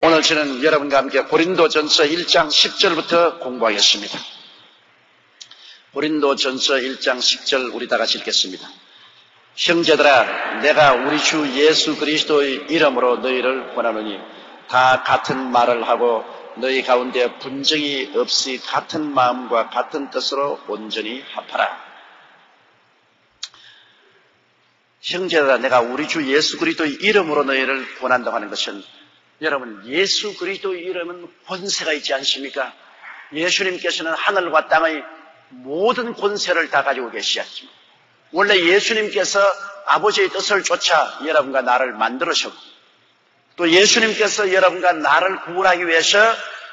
오늘 저는 여러분과 함께 고린도전서 1장 10절부터 공부하겠습니다. 고린도전서 1장 10절 우리 다 같이 읽겠습니다. 형제들아, 내가 우리 주 예수 그리스도의 이름으로 너희를 권하노니 다 같은 말을 하고 너희 가운데 분쟁이 없이 같은 마음과 같은 뜻으로 온전히 합하라. 형제들아, 내가 우리 주 예수 그리스도의 이름으로 너희를 권한다고 하는 것은, 여러분, 예수 그리스도의 이름은 권세가 있지 않습니까? 예수님께서는 하늘과 땅의 모든 권세를 다 가지고 계시죠. 원래 예수님께서 아버지의 뜻을 쫓아 여러분과 나를 만들으셨고, 또 예수님께서 여러분과 나를 구원하기 위해서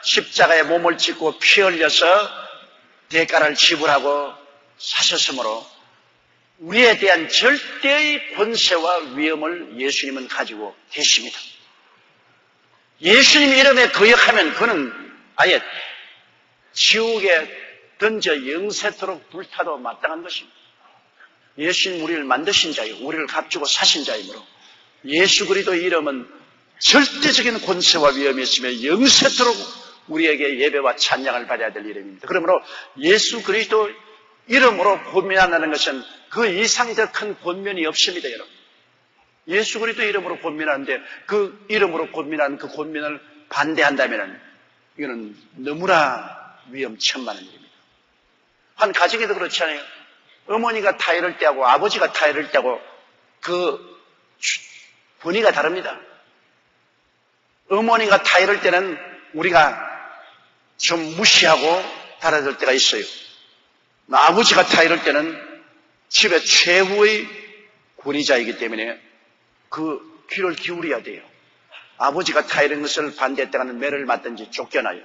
십자가에 몸을 찢고 피 흘려서 대가를 지불하고 사셨으므로 우리에 대한 절대의 권세와 위엄을 예수님은 가지고 계십니다. 예수님 이름에 거역하면 그는 아예 지옥에 던져 영세토록 불타도 마땅한 것입니다. 예수님 우리를 만드신 자이고 우리를 값주고 사신 자이므로 예수 그리스도의 이름은 절대적인 권세와 위엄이 있으며 영세토록 우리에게 예배와 찬양을 받아야 될 이름입니다. 그러므로 예수 그리스도 이름으로 권면한다는 것은 그 이상 더 큰 권면이 없습니다, 여러분. 예수 그리스도 이름으로 권면하는데 그 이름으로 권면하는 그 권면을 반대한다면 이거는 너무나 위험천만한 일입니다. 한 가정에도 그렇지 않아요? 어머니가 타이를 떼고 아버지가 타이를 떼고 그 분위기가 다릅니다. 어머니가 타이를 때는 우리가 좀 무시하고 달아들 때가 있어요. 아버지가 타이를 때는 집의 최후의 권위자이기 때문에 그 귀를 기울여야 돼요. 아버지가 타이른 것을 반대했다가는 매를 맞든지 쫓겨나요.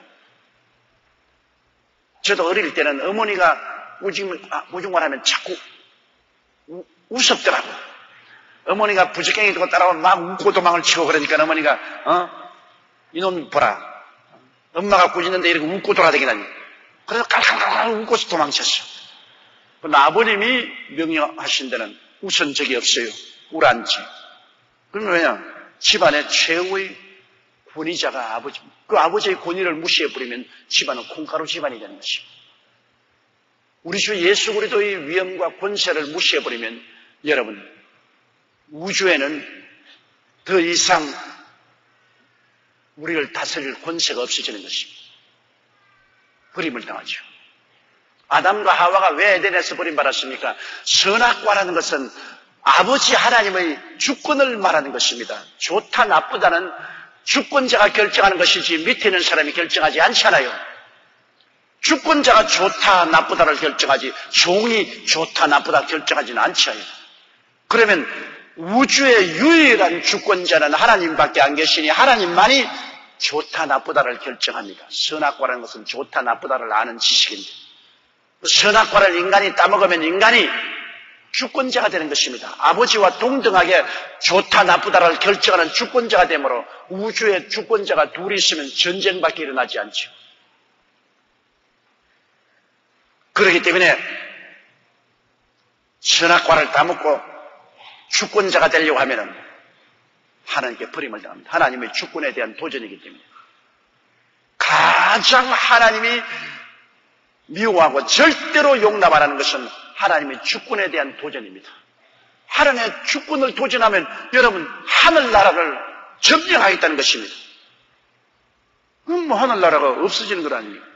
저도 어릴 때는 어머니가 우중말 하면 자꾸 우습더라고요. 어머니가 부지깽이 두고 따라오면 막 웃고 도망을 치고 그러니까 어머니가 이놈 보라, 엄마가 꾸짖는데 이렇게 웃고 돌아다니다니. 그래서 깔깔깔 웃고 도망쳤어. 그런데 아버님이 명령하신 데는 웃은 적이 없어요. 우란지. 그럼 왜냐? 집안의 최후의 권위자가 아버지입니다. 그 아버지의 권위를 무시해버리면 집안은 콩가루 집안이 되는 것입니다. 우리 주 예수 그리스도의 위엄과 권세를 무시해버리면 여러분, 우주에는 더 이상 우리를 다스릴 권세가 없어지는 것입니다. 버림을 당하죠. 아담과 하와가 왜 에덴에서 버림받았습니까? 선악과라는 것은 아버지 하나님의 주권을 말하는 것입니다. 좋다 나쁘다는 주권자가 결정하는 것이지 밑에 있는 사람이 결정하지 않잖아요. 주권자가 좋다 나쁘다를 결정하지 종이 좋다 나쁘다 결정하지는 않잖아요. 그러면 우주의 유일한 주권자는 하나님밖에 안 계시니 하나님만이 좋다 나쁘다를 결정합니다. 선악과라는 것은 좋다 나쁘다를 아는 지식인데, 선악과를 인간이 따먹으면 인간이 주권자가 되는 것입니다. 아버지와 동등하게 좋다 나쁘다를 결정하는 주권자가 되므로 우주의 주권자가 둘이 있으면 전쟁밖에 일어나지 않죠. 그렇기 때문에 선악과를 따먹고 주권자가 되려고 하면 하나님께 버림을 당합니다. 하나님의 주권에 대한 도전이기 때문에 가장 하나님이 미워하고 절대로 용납 안 하는 것은 하나님의 주권에 대한 도전입니다. 하나님의 주권을 도전하면 여러분 하늘나라를 점령하겠다는 것입니다. 그럼 뭐 하늘나라가 없어지는 것 아닙니까?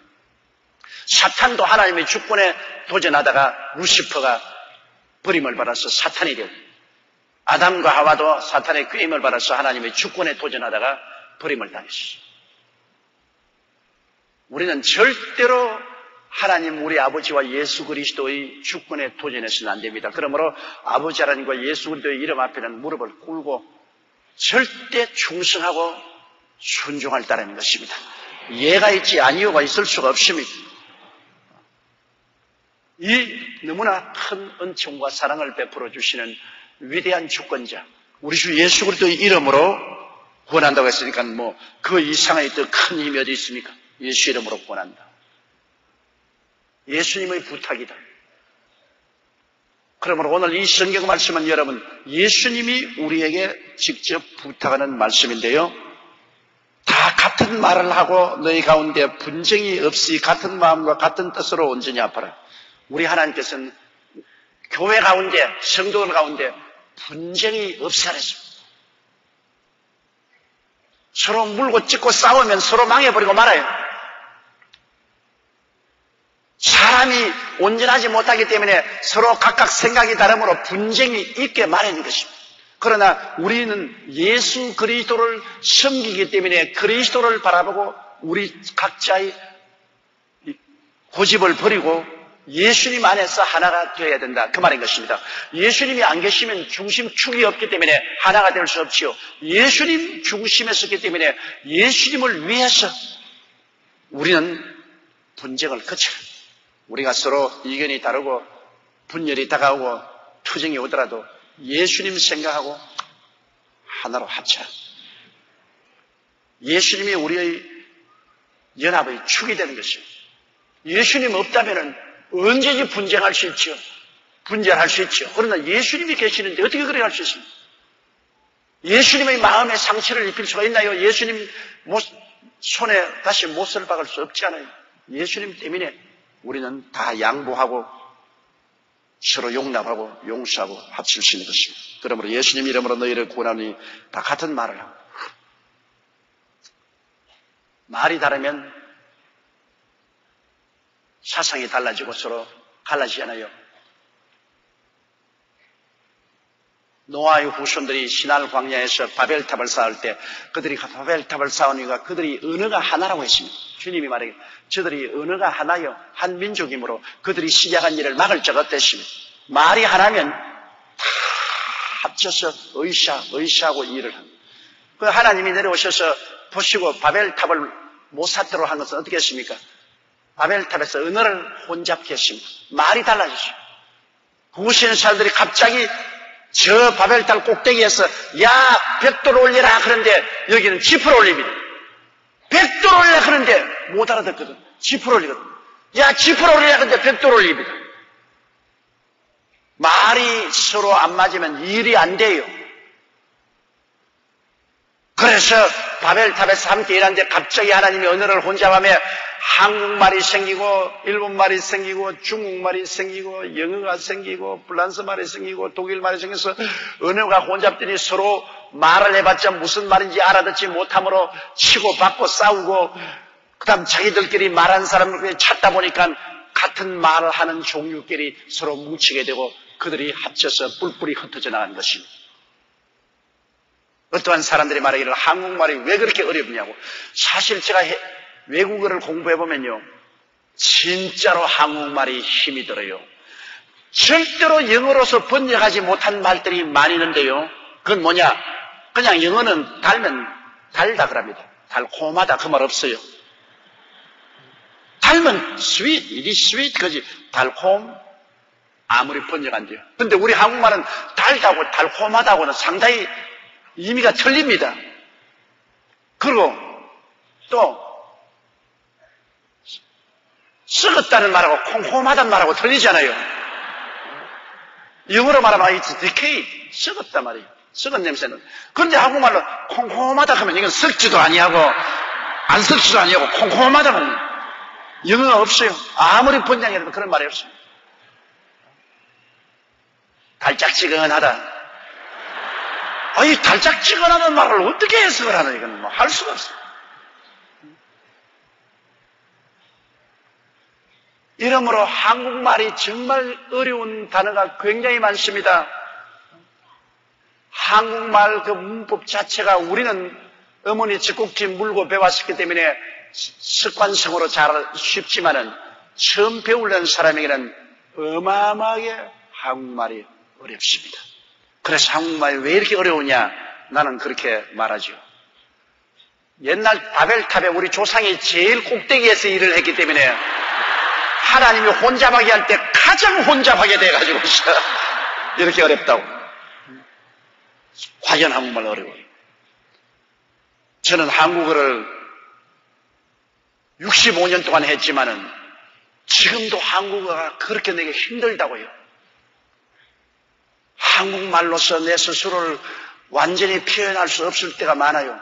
사탄도 하나님의 주권에 도전하다가 루시퍼가 버림을 받아서 사탄이 되고, 아담과 하와도 사탄의 꾀임을 받아서 하나님의 주권에 도전하다가 버림을 당했어요. 우리는 절대로 하나님 우리 아버지와 예수 그리스도의 주권에 도전해서는 안 됩니다. 그러므로 아버지 하나님과 예수 그리스도의 이름 앞에는 무릎을 꿇고 절대 충성하고 순종할 따르는 것입니다. 예가 있지 아니요가 있을 수가 없습니다. 이 너무나 큰 은총과 사랑을 베풀어 주시는 위대한 주권자, 우리 주 예수 그리스도의 이름으로 구원한다고 했으니까 뭐 그 이상의 더 큰 힘이 어디 있습니까? 예수 이름으로 구원한다. 예수님의 부탁이다. 그러므로 오늘 이 성경 말씀은 여러분 예수님이 우리에게 직접 부탁하는 말씀인데요. 다 같은 말을 하고 너희 가운데 분쟁이 없이 같은 마음과 같은 뜻으로 온전히 아파라. 우리 하나님께서는 교회 가운데 성도들 가운데 분쟁이 없이 하랬습니다. 서로 물고 찢고 싸우면 서로 망해버리고 말아요. 사람이 온전하지 못하기 때문에 서로 각각 생각이 다르므로 분쟁이 있게 마련인 것입니다. 그러나 우리는 예수 그리스도를 섬기기 때문에 그리스도를 바라보고 우리 각자의 고집을 버리고 예수님 안에서 하나가 되어야 된다. 그 말인 것입니다. 예수님이 안 계시면 중심축이 없기 때문에 하나가 될 수 없지요. 예수님 중심에 섰기 때문에 예수님을 위해서 우리는 분쟁을 거쳐요. 우리가 서로 의견이 다르고 분열이 다가오고 투쟁이 오더라도 예수님 생각하고 하나로 합쳐. 예수님이 우리의 연합의 축이 되는 것입니다. 예수님 없다면 언제든지 분쟁할 수 있죠. 분열할 수 있죠. 그러나 예수님이 계시는데 어떻게 그래 할 수 있습니까? 예수님의 마음에 상처를 입힐 수가 있나요? 예수님 손에 다시 못을 박을 수 없지 않아요. 예수님 때문에 우리는 다 양보하고 서로 용납하고 용서하고 합칠 수 있는 것입니다. 그러므로 예수님 이름으로 너희를 구원하니 다 같은 말을 하고 말이 다르면 사상이 달라지고 서로 갈라지잖아요. 노아의 후손들이 시날 광야에서 바벨탑을 쌓을 때 그들이 바벨탑을 쌓은 이유가 그들이 언어가 하나라고 했습니다. 주님이 말하기를 저들이 언어가 하나요 한 민족이므로 그들이 시작한 일을 막을 자가 없댔습니다. 말이 하나면 다 합쳐서 의시하고 일을 합니다. 그 하나님이 내려오셔서 보시고 바벨탑을 못 쌓도록 한 것은 어떻게 했습니까? 바벨탑에서 언어를 혼잡게 했습니다. 말이 달라졌어요. 그곳에 있는 사람들이 갑자기 저 바벨탑 꼭대기에서 야 100도를 올리라 그런데 여기는 지프를 올립니다. 100도를 올리라 그런데 못 알아듣거든. 지프를 올리거든. 야 지프를 올리라 그런데 100도를 올립니다. 말이 서로 안 맞으면 일이 안 돼요. 그래서 바벨탑에서 함께 일하는데 갑자기 하나님이 언어를 혼잡하며 한국말이 생기고 일본말이 생기고 중국말이 생기고 영어가 생기고 프랑스말이 생기고 독일말이 생겨서 언어가 혼잡되니 서로 말을 해봤자 무슨 말인지 알아듣지 못함으로 치고받고 싸우고 그 다음 자기들끼리 말하는 사람을 찾다 보니까 같은 말을 하는 종류끼리 서로 뭉치게 되고 그들이 합쳐서 뿔뿔이 흩어져 나가는 것입니다. 어떠한 사람들이 말하기를 한국말이 왜 그렇게 어렵냐고. 사실 제가 외국어를 공부해보면요 진짜로 한국말이 힘이 들어요. 절대로 영어로서 번역하지 못한 말들이 많이 있는데요. 그건 뭐냐, 그냥 영어는 달면 달다 그럽니다. 달콤하다 그 말 없어요. 달면 sweet, it is sweet 그지. 달콤 아무리 번역 안 돼요. 근데 우리 한국말은 달다고 달콤하다고는 상당히 의미가 틀립니다. 그리고 또 썩었다는 말하고 콩콩하다는 말하고 틀리잖아요. 영어로 말하면 it's decay, 썩었단 말이에요. 썩은 냄새는. 그런데 한국말로 콩콩하다 하면 이건 썩지도 아니하고 안 썩지도 아니하고 콩콩하다는 영어가 없어요. 아무리 번역해도 그런 말이 없어요. 달짝지근하다. 이 달짝지근하다는 말을 어떻게 해석을 하나 이건 뭐 할 수가 없어요. 이러므로 한국말이 정말 어려운 단어가 굉장히 많습니다. 한국말 그 문법 자체가 우리는 어머니 젖꼭지 물고 배웠기 때문에 습관성으로 잘 쉽지만은 처음 배우려는 사람에게는 어마어마하게 한국말이 어렵습니다. 그래서 한국말이 왜 이렇게 어려우냐? 나는 그렇게 말하죠. 옛날 바벨탑에 우리 조상이 제일 꼭대기에서 일을 했기 때문에 하나님이 혼잡하게 할 때 가장 혼잡하게 돼가지고 이렇게 어렵다고. 과연 한국말 어려워요. 저는 한국어를 65년 동안 했지만은 지금도 한국어가 그렇게 내게 힘들다고요. 한국말로서 내 스스로를 완전히 표현할 수 없을 때가 많아요.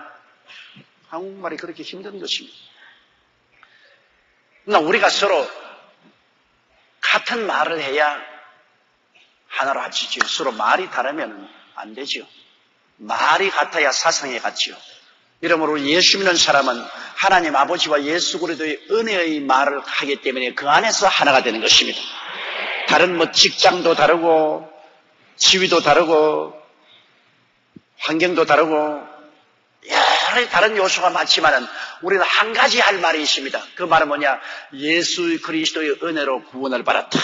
한국말이 그렇게 힘든 것입니다. 그러나 우리가 서로 같은 말을 해야 하나로 합치죠. 서로 말이 다르면 안 되죠. 말이 같아야 사상이 같지요. 이러므로 예수 믿는 사람은 하나님 아버지와 예수 그리스도의 은혜의 말을 하기 때문에 그 안에서 하나가 되는 것입니다. 다른 직장도 다르고 지위도 다르고 환경도 다르고 여러 다른 요소가 많지만은 우리는 한 가지 할 말이 있습니다. 그 말은 뭐냐? 예수 그리스도의 은혜로 구원을 받았다.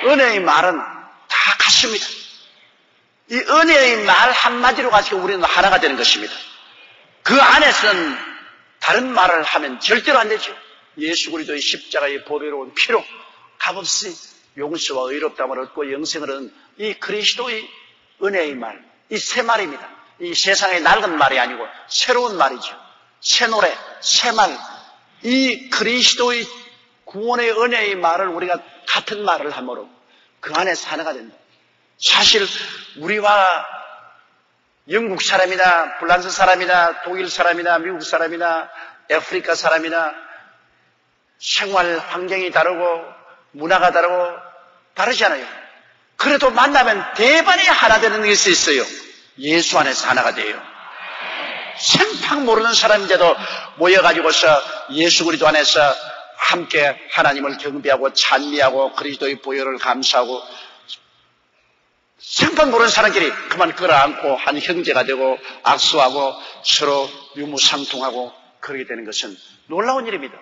은혜의 말은 다 같습니다. 이 은혜의 말 한마디로 가지고 우리는 하나가 되는 것입니다. 그 안에서는 다른 말을 하면 절대로 안 되죠. 예수 그리스도의 십자가의 보배로운 피로 값없이 용서와 의롭다함을 얻고 영생을 얻은 이 그리스도의 은혜의 말, 이 새 말입니다. 이 세상의 낡은 말이 아니고 새로운 말이죠. 새 노래, 새 말, 이 그리스도의 구원의 은혜의 말을 우리가 같은 말을 함으로 그 안에서 하나가 된다. 사실 우리와 영국 사람이나 프랑스 사람이나 독일 사람이나 미국 사람이나 아프리카 사람이나 생활 환경이 다르고 문화가 다르고 다르잖아요. 그래도 만나면 대반이 하나 되는 것이 있어요. 예수 안에서 하나가 돼요. 생판 모르는 사람인데도 모여가지고서 예수 그리스도 안에서 함께 하나님을 경배하고 찬미하고 그리스도의 보혈을 감사하고 생판 모르는 사람끼리 그만 끌어안고 한 형제가 되고 악수하고 서로 유무상통하고 그러게 되는 것은 놀라운 일입니다.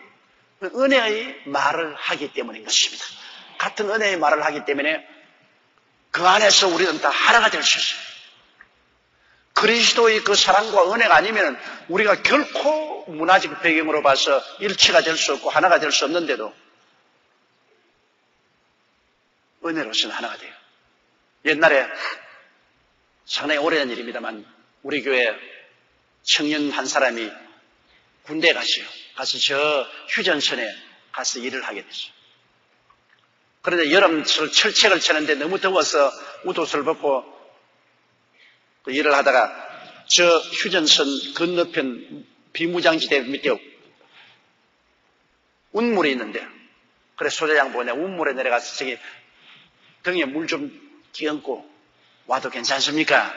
은혜의 말을 하기 때문인 것입니다. 같은 은혜의 말을 하기 때문에 그 안에서 우리는 다 하나가 될 수 있어요. 그리스도의 그 사랑과 은혜가 아니면 우리가 결코 문화적 배경으로 봐서 일치가 될 수 없고 하나가 될 수 없는데도 은혜로서는 하나가 돼요. 옛날에 상당히 오래된 일입니다만 우리 교회 청년 한 사람이 군대에 갔어요. 가서 저 휴전선에 가서 일을 하게 됐어요. 그런데 여름철 철책을 치는데 너무 더워서 웃옷을 벗고 일을 하다가 저 휴전선 건너편 비무장지대 밑에 운물이 있는데 그래 소대장 보고 내가 운물에 내려가서 저기 등에 물 좀 끼얹고 와도 괜찮습니까?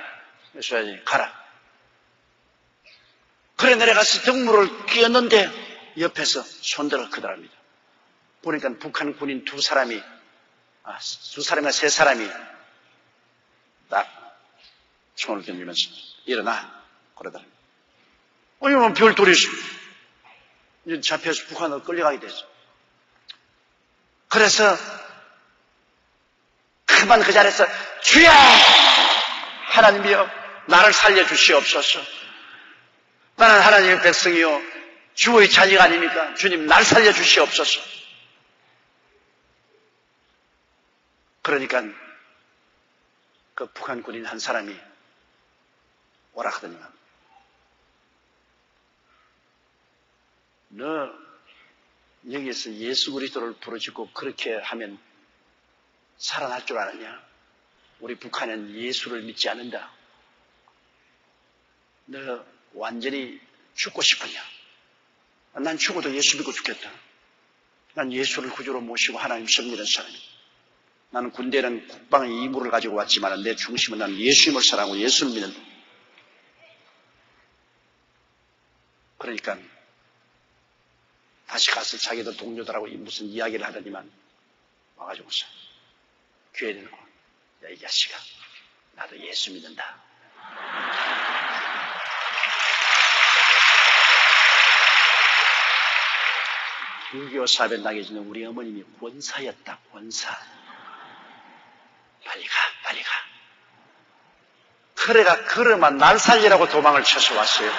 그래서 가라. 그래 내려가서 등물을 끼얹는데 옆에서 손들어 크더랍니다. 보니까 북한 군인 두 사람이나 세 사람이 딱 총을 던지면서 일어나 그러더랍니다. 이건 별도리 이제 잡혀서 북한으로 끌려가게 됐어. 그래서 그만 그 자리에서 주여 하나님이여 나를 살려주시옵소서. 나는 하나님의 백성이요 주의 자녀가 아닙니까? 주님 날 살려주시옵소서. 그러니까 그 북한 군인 한 사람이 오라 하더니만 너 여기에서 예수 그리스도를 부르짖고 그렇게 하면 살아날 줄 아느냐? 우리 북한은 예수를 믿지 않는다. 너 완전히 죽고 싶으냐? 난 죽어도 예수 믿고 죽겠다. 난 예수를 구주로 모시고 하나님 섬기는 사람이야. 나는 군대는 국방의 임무를 가지고 왔지만 내 중심은 난 예수님을 사랑하고 예수를 믿는다. 그러니까 다시 가서 자기도 동료들하고 무슨 이야기를 하더니만 와가지고서 귀에 들고 야 이 자식아 나도 예수 믿는다. 불교 사변 나게 주는 우리 어머님이 권사였다. 권사. 빨리 가. 그래가 그러면 날 살리라고 도망을 쳐서 왔어요.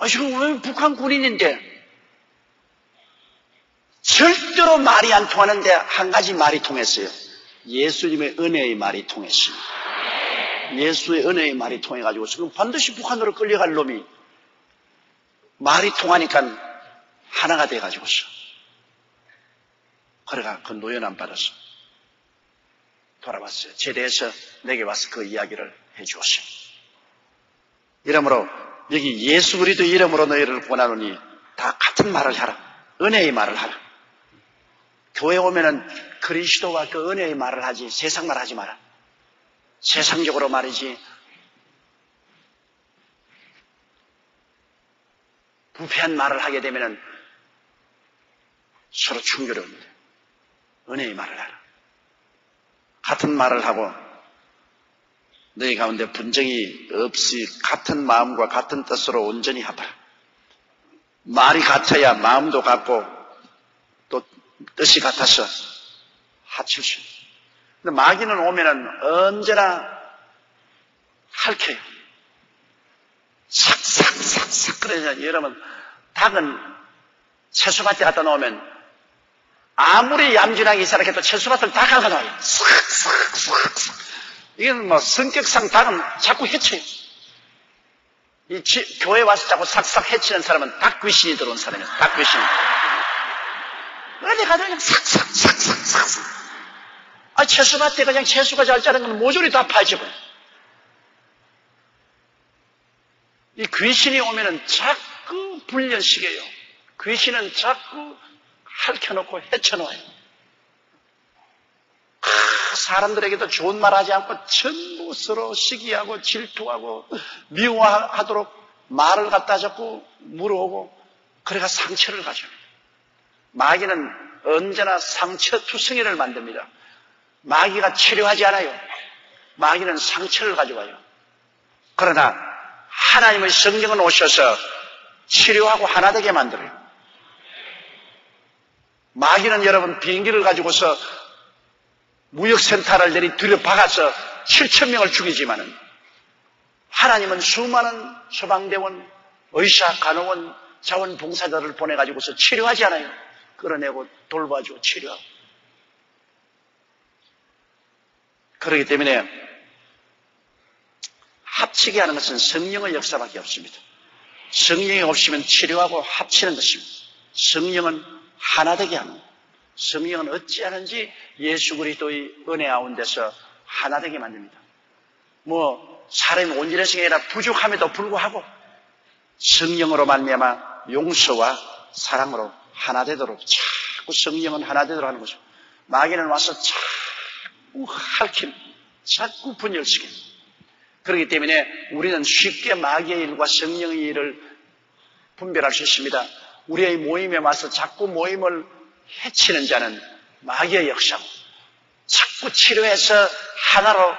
지금 왜 북한 군인인데 절대로 말이 안 통하는데 한 가지 말이 통했어요. 예수님의 은혜의 말이 통했습니다. 예수의 은혜의 말이 통해가지고 지금 반드시 북한으로 끌려갈 놈이 말이 통하니까 하나가 돼가지고서 그래가 그 노연함 받아서 돌아왔어요. 제대해서 내게 와서 그 이야기를 해주었습니다. 이러므로 여기 예수 그리스도 이름으로 너희를 권하노니 다 같은 말을 하라. 은혜의 말을 하라. 교회 오면은 그리스도와 그 은혜의 말을 하지 세상 말 하지 마라. 세상적으로 말이지 부패한 말을 하게 되면은 서로 충돌합니다. 은혜의 말을 하라. 같은 말을 하고 너희 가운데 분쟁이 없이 같은 마음과 같은 뜻으로 온전히 합하라. 말이 같아야 마음도 같고 또 뜻이 같아서 합칠 수 있어요. 근데 마귀는 오면은 언제나 핥혀요. 삭삭삭삭 그러잖아요. 여러분 닭은 채소밭에 갖다 놓으면 아무리 얌전하게 살아도 채소밭을 다 갉아놔요. 싹싹싹싹. 이건 뭐 성격상 닭은 자꾸 해쳐요. 교회 와서 자꾸 싹싹 해치는 사람은 닭 귀신이 들어온 사람이에요. 닭 귀신. 어디 가도 그냥 싹싹싹싹싹. 채소밭에 그냥 채소가 잘 자란 건 모조리 다 파지고. 이 귀신이 오면은 자꾸 분열시켜요. 귀신은 자꾸 핥혀놓고 헤쳐놓아요. 사람들에게도 좋은 말 하지 않고 전부 서로 시기하고 질투하고 미워하도록 말을 갖다 자꾸 물어오고 그래가 상처를 가져요. 마귀는 언제나 상처투성이를 만듭니다. 마귀가 치료하지 않아요. 마귀는 상처를 가져와요. 그러나 하나님의 성령은 오셔서 치료하고 하나 되게 만들어요. 마귀는 여러분 비행기를 가지고서 무역센터를 들여박아서 7,000명을 죽이지만은 하나님은 수많은 소방대원, 의사, 간호원, 자원봉사자들을 보내가지고서 치료하지 않아요. 끌어내고 돌봐주고 치료하고. 그렇기 때문에 합치게 하는 것은 성령의 역사밖에 없습니다. 성령이 없으면 치료하고 합치는 것입니다. 성령은 하나 되게 하는 거예요. 성령은 어찌하는지 예수 그리스도의 은혜 가운데서 하나 되게 만듭니다. 사람이 온전한 성이 아니라 부족함에도 불구하고 성령으로 말미암아 용서와 사랑으로 하나 되도록 자꾸 성령은 하나 되도록 하는 거죠. 마귀는 와서 자꾸 핥힘, 자꾸 분열시켜. 그렇기 때문에 우리는 쉽게 마귀의 일과 성령의 일을 분별할 수 있습니다. 우리의 모임에 와서 자꾸 모임을 해치는 자는 마귀의 역사고, 자꾸 치료해서 하나로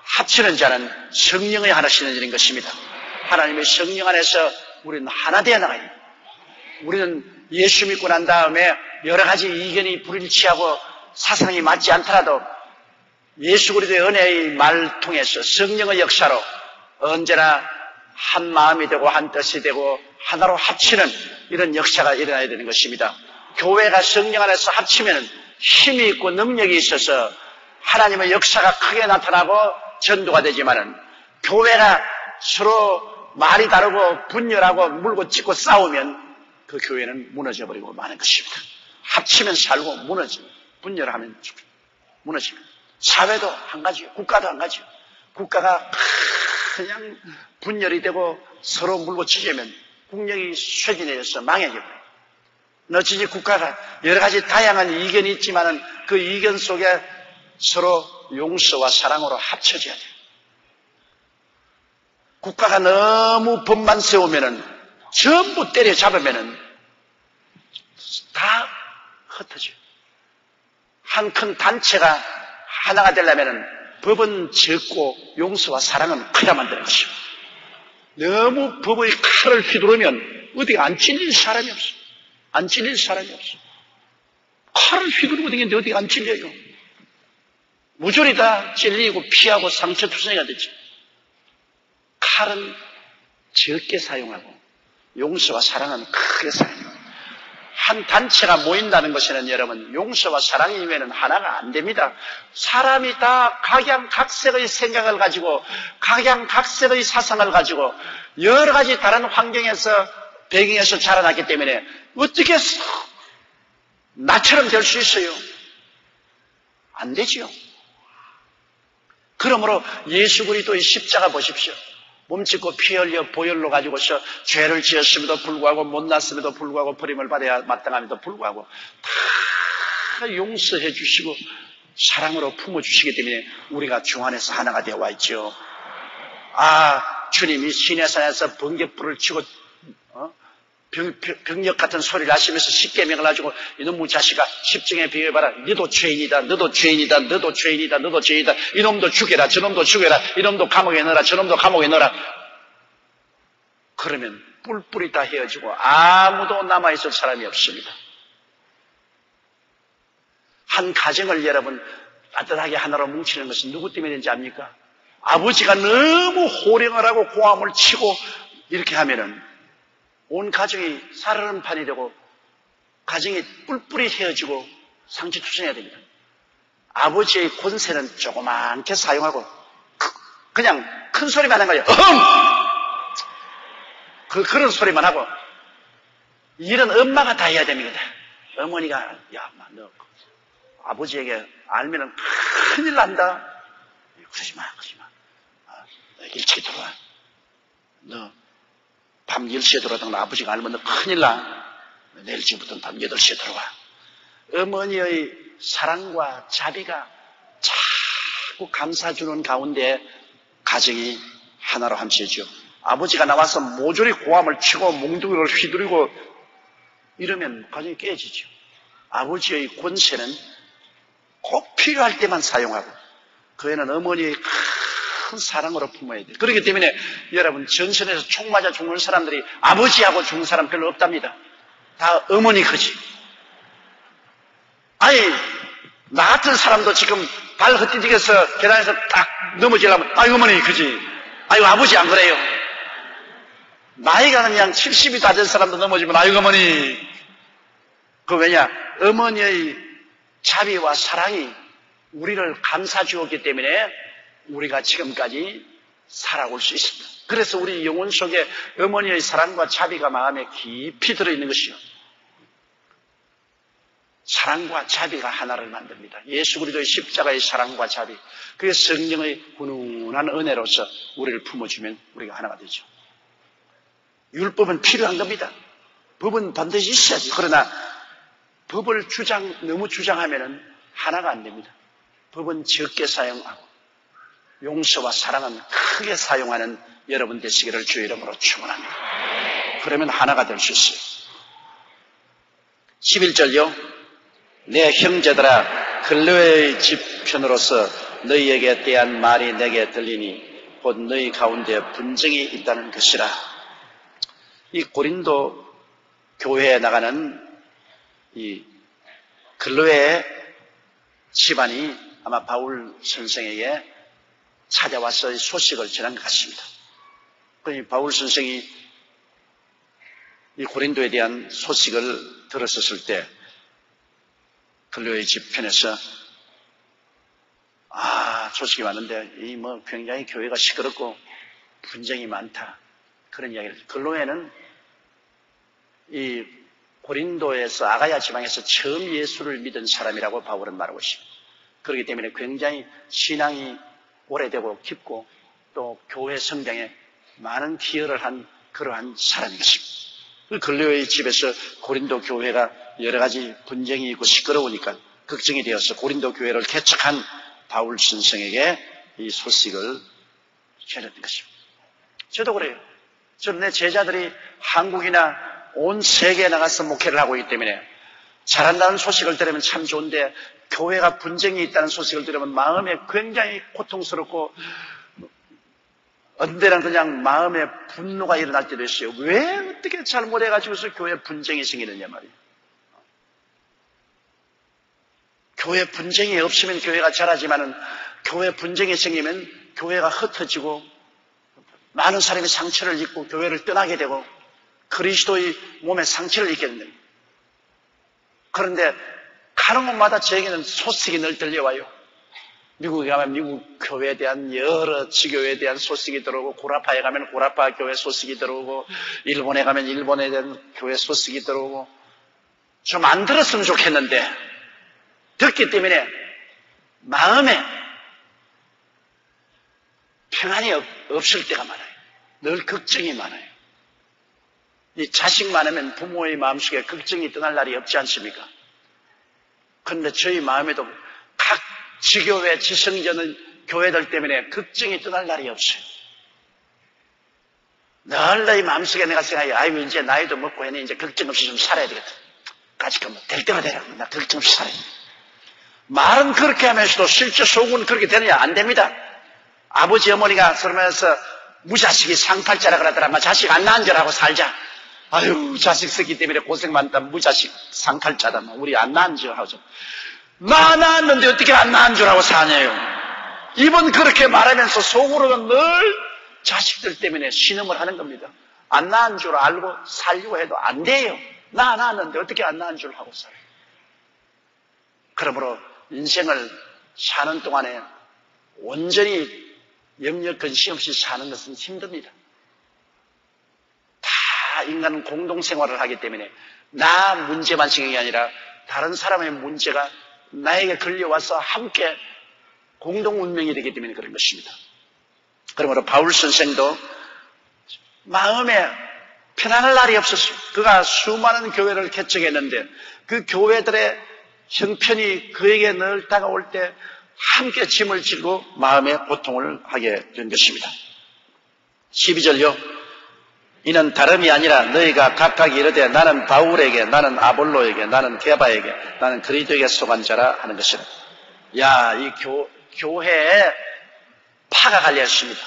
합치는 자는 성령의 하나시는 일인 것입니다. 하나님의 성령 안에서 우리는 하나 되어 나가야 됩니다. 우리는 예수 믿고 난 다음에 여러 가지 이견이 불일치하고 사상이 맞지 않더라도 예수 그리스도의 은혜의 말을 통해서 성령의 역사로 언제나 한 마음이 되고 한 뜻이 되고 하나로 합치는 이런 역사가 일어나야 되는 것입니다. 교회가 성령 안에서 합치면 힘이 있고 능력이 있어서 하나님의 역사가 크게 나타나고 전도가 되지만은 교회가 서로 말이 다르고 분열하고 물고 찢고 싸우면 그 교회는 무너져버리고 마는 것입니다. 합치면 살고 무너지고 분열하면 무너집니다. 사회도 한 가지요. 국가도 한 가지요. 국가가 그냥 분열이 되고 서로 물고 찢으면 국력이 쇠진해져서 망해져버려요. 어찌지 국가가 여러 가지 다양한 이견이 있지만은 그 이견 속에 서로 용서와 사랑으로 합쳐져야 돼요. 국가가 너무 법만 세우면은 전부 때려잡으면은 다 흩어져요. 한 큰 단체가 하나가 되려면은 법은 적고 용서와 사랑은 커야만 되는 것입니다. 너무 법의 칼을 휘두르면 어디가 안 찔릴 사람이 없어. 안 찔릴 사람이 없어. 칼을 휘두르고 다니는데 어디가 안 찔려요. 모조리 다 찔리고 피하고 상처투성이가 되죠. 칼은 적게 사용하고 용서와 사랑은 크게 사용해요. 한 단체가 모인다는 것에는 여러분 용서와 사랑이면 하나가 안 됩니다. 사람이 다 각양각색의 생각을 가지고 각양각색의 사상을 가지고 여러 가지 다른 환경에서 배경에서 자라났기 때문에 어떻게 나처럼 될 수 있어요? 안 되지요. 그러므로 예수 그리스도의 십자가 보십시오. 몸짓고 피 흘려 보혈로 가지고서 죄를 지었음에도 불구하고 못났음에도 불구하고 버림을 받아야 마땅함에도 불구하고 다 용서해 주시고 사랑으로 품어주시기 때문에 우리가 주 안에서 하나가 되어 와 있죠. 주님이 시내산에서 번개불을 치고 병력 같은 소리를 하시면서 십계명을 가지고 이놈의 자식아 십증에 비유해봐라. 너도 죄인이다. 너도 죄인이다. 너도 죄인이다. 너도 죄인이다. 이놈도 죽여라. 저놈도 죽여라. 이놈도 감옥에 넣어라. 저놈도 감옥에 넣어라. 그러면 뿔뿔이 다 헤어지고 아무도 남아있을 사람이 없습니다. 한 가정을 여러분 따뜻하게 하나로 뭉치는 것은 누구 때문인지 압니까? 아버지가 너무 호령을 하고 고함을 치고 이렇게 하면은 온 가정이 살얼음판이 되고 가정이 뿔뿔이 헤어지고 상처투성해야 됩니다. 아버지의 권세는 조그맣게 사용하고 그냥 큰 소리만 하는 거예요. 그런 소리만 하고 일은 엄마가 다 해야 됩니다. 어머니가 야, 너 아버지에게 알면은 큰일 난다. 그러지 마. 너 일찍 들어와. 너 밤 10시에 들어왔다가 아버지가 알면 너 큰일 나. 내일 지금부터 밤 8시에 들어와. 어머니의 사랑과 자비가 자꾸 감싸주는 가운데 가정이 하나로 함께죠. 아버지가 나와서 모조리 고함을 치고 몽둥이를 휘두르고 이러면 가정이 깨지죠. 아버지의 권세는 꼭 필요할 때만 사용하고 그 애는 어머니의 큰 사랑으로 품어야 돼요. 그렇기 때문에 여러분 전선에서 총 맞아 죽는 사람들이 아버지하고 죽는 사람 별로 없답니다. 다 어머니 거지. 아니 나 같은 사람도 지금 발 헛디디겨서 계단에서 딱 넘어지려면 아이고 어머니 그지. 아이고 아버지 안 그래요. 나이가 그냥 70이 다 된 사람도 넘어지면 아이고 어머니. 그 왜냐 어머니의 자비와 사랑이 우리를 감싸주었기 때문에 우리가 지금까지 살아올 수 있습니다. 그래서 우리 영혼 속에 어머니의 사랑과 자비가 마음에 깊이 들어있는 것이요. 사랑과 자비가 하나를 만듭니다. 예수 그리스도의 십자가의 사랑과 자비, 그게 성령의 훈훈한 은혜로서 우리를 품어주면 우리가 하나가 되죠. 율법은 필요한 겁니다. 법은 반드시 있어야지. 그러나 법을 너무 주장하면 하나가 안 됩니다. 법은 적게 사용하고 용서와 사랑은 크게 사용하는 여러분 되시기를 주의 이름으로 축원합니다. 그러면 하나가 될 수 있어요. 11절요. 내 형제들아 글로의 집편으로서 너희에게 대한 말이 내게 들리니 곧 너희 가운데 분쟁이 있다는 것이라. 이 고린도 교회에 나가는 이 글로의 집안이 아마 바울 선생에게 찾아와서 소식을 전한 것 같습니다. 그러니 바울 선생이 이 고린도에 대한 소식을 들었었을 때 글로의 집편에서 소식이 왔는데 이 굉장히 교회가 시끄럽고 분쟁이 많다 그런 이야기를. 글로에는 이 고린도에서 아가야 지방에서 처음 예수를 믿은 사람이라고 바울은 말하고 있습니다. 그렇기 때문에 굉장히 신앙이 오래되고 깊고 또 교회 성장에 많은 기여를 한 그러한 사람인 것입니다. 그 글로의 집에서 고린도 교회가 여러 가지 분쟁이 있고 시끄러우니까 걱정이 되어서 고린도 교회를 개척한 바울 선생에게 이 소식을 전했던 것입니다. 저도 그래요. 저는 내 제자들이 한국이나 온 세계에 나가서 목회를 하고 있기 때문에 잘한다는 소식을 들으면 참 좋은데 교회가 분쟁이 있다는 소식을 들으면 마음에 굉장히 고통스럽고 언제나 그냥 마음에 분노가 일어날 때도 있어요. 왜 어떻게 잘못해가지고서 교회에 분쟁이 생기느냐 말이에요. 교회 분쟁이 없으면 교회가 자라지만은 교회 분쟁이 생기면 교회가 흩어지고 많은 사람이 상처를 입고 교회를 떠나게 되고 그리스도의 몸에 상처를 입게 됩니다. 그런데 가는 곳마다 저에게는 소식이 늘 들려와요. 미국에 가면 미국 교회에 대한 여러 지교회에 대한 소식이 들어오고 고라파에 가면 고라파 교회 소식이 들어오고 일본에 가면 일본에 대한 교회 소식이 들어오고 좀 안 들었으면 좋겠는데 듣기 때문에 마음에 평안이 없을 때가 많아요. 늘 걱정이 많아요. 이 자식 많으면 부모의 마음속에 걱정이 떠날 날이 없지 않습니까? 그런데 저희 마음에도 각 지교회, 지성전은 교회들 때문에 걱정이 떠날 날이 없어요. 늘 너희 마음속에 내가 생각해, 아이고, 이제 나이도 먹고 했니, 이제 걱정 없이 좀 살아야 되겠다. 까짓 뭐 될 때가 되라. 나 걱정 없이 살아야 돼. 말은 그렇게 하면서도 실제 속은 그렇게 되느냐? 안 됩니다. 아버지, 어머니가 설명해서 무자식이 상팔자라 그러더라. 마 자식 안 낳은 줄 알고 살자. 아유, 자식 쓰기 때문에 고생 많다. 무자식 상팔자다. 우리 안 낳은 줄 하죠. 나 낳았는데 어떻게 안 낳은 줄 알고 사냐요? 입은 그렇게 말하면서 속으로는 늘 자식들 때문에 신음을 하는 겁니다. 안 낳은 줄 알고 살려고 해도 안 돼요. 나 낳았는데 어떻게 안 낳은 줄 하고 살아요. 그러므로 인생을 사는 동안에 온전히 염려 근심 없이 사는 것은 힘듭니다. 다 인간은 공동생활을 하기 때문에 나 문제만 신경이 아니라 다른 사람의 문제가 나에게 걸려와서 함께 공동 운명이 되기 때문에 그런 것입니다. 그러므로 바울 선생도 마음에 편안할 날이 없었어요. 그가 수많은 교회를 개척했는데 그 교회들의 형편이 그에게 늘 다가올 때 함께 짐을 지고 마음의 고통을 하게 된 것입니다. 12절요. 이는 다름이 아니라 너희가 각각 이르되 나는 바울에게, 나는 아볼로에게, 나는 게바에게, 나는 그리스도에게 속한 자라 하는 것이라. 야, 이 교회에 파가 갈려 있습니다.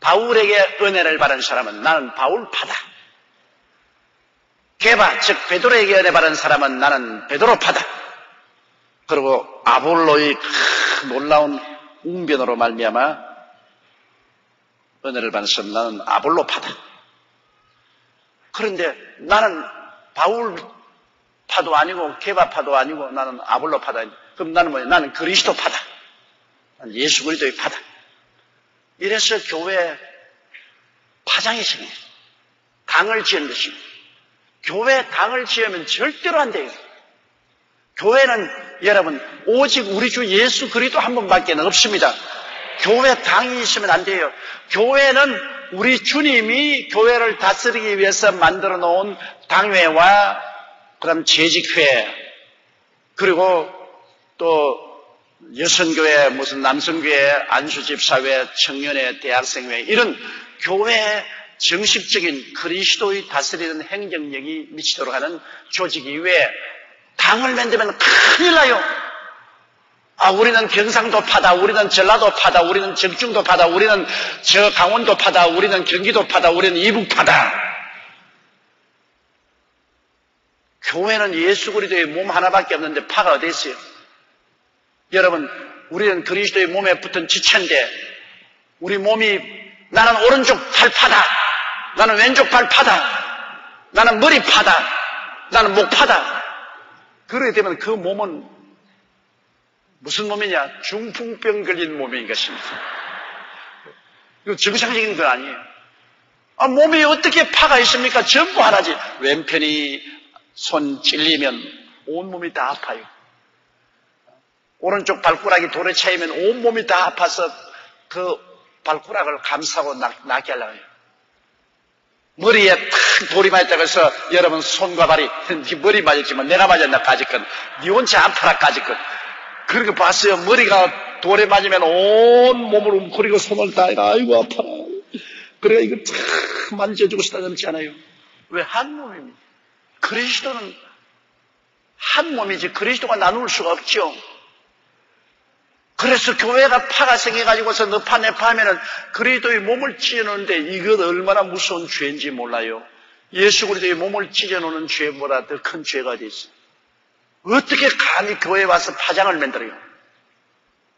바울에게 은혜를 받은 사람은 나는 바울파다. 게바, 즉 베드로에게 은혜 받은 사람은 나는 베드로파다. 그리고 아볼로의 놀라운 웅변으로 말미암아 은혜를 받은 사람은 나는 아볼로파다. 그런데 나는 바울파도 아니고 게바파도 아니고 나는 아볼로파다. 그럼 나는 뭐냐? 나는 그리스도파다. 나는 예수 그리스도의 파다. 이래서 교회에 파장이 생겨요. 당을 지은 것입니다. 교회에 당을 지으면 절대로 안 돼요. 교회는 여러분 오직 우리 주 예수 그리스도 한 분밖에 없습니다. 교회 당이 있으면 안 돼요. 교회는 우리 주님이 교회를 다스리기 위해서 만들어 놓은 당회와 그다음 재직회 그리고 또 여성교회, 무슨 남성교회, 안수집사회, 청년회, 대학생회 이런 교회의 정식적인 그리스도의 다스리는 행정력이 미치도록 하는 조직 이외에 당을 만들면 큰일 나요. 아, 우리는 경상도파다, 우리는 전라도파다, 우리는 정중도파다, 우리는 저 강원도파다, 우리는 경기도파다, 우리는 이북파다. 교회는 예수 그리스도의 몸 하나밖에 없는데 파가 어디 있어요? 여러분, 우리는 그리스도의 몸에 붙은 지체인데 우리 몸이 나는 오른쪽 팔파다, 나는 왼쪽 팔파다, 나는 머리파다, 나는 목파다. 그러게 되면 그 몸은 무슨 몸이냐? 중풍병 걸린 몸인 것입니다. 이거 정상적인 건 아니에요. 아, 몸에 어떻게 파가 있습니까? 전부 하나지. 왼편이 손 찔리면 온몸이 다 아파요. 오른쪽 발가락이 돌에 차이면 온몸이 다 아파서 그 발가락을 감싸고 낫게 하려고 해요. 머리에 탁 돌이 맞았다고 해서 여러분 손과 발이 네 머리 맞았지만 내가 맞았나 까짓건 네 혼자 아파라 까짓건 그렇게 봤어요. 머리가 돌에 맞으면 온 몸을 웅크리고 손을 다 아이고 아파라. 그래 이거 탁 만져주고 쓰다듬지 않아요. 왜 한 몸입니다. 그리스도는 한 몸이지 그리스도가 나눌 수가 없죠. 그래서 교회가 파가 생겨가지고서 너파 내파 하면은 그리스도의 몸을 찢어놓는데 이것 얼마나 무서운 죄인지 몰라요. 예수 그리스도의 몸을 찢어놓는 죄보다 더 큰 죄가 어디 있어요. 어떻게 감히 교회에 와서 파장을 만들어요.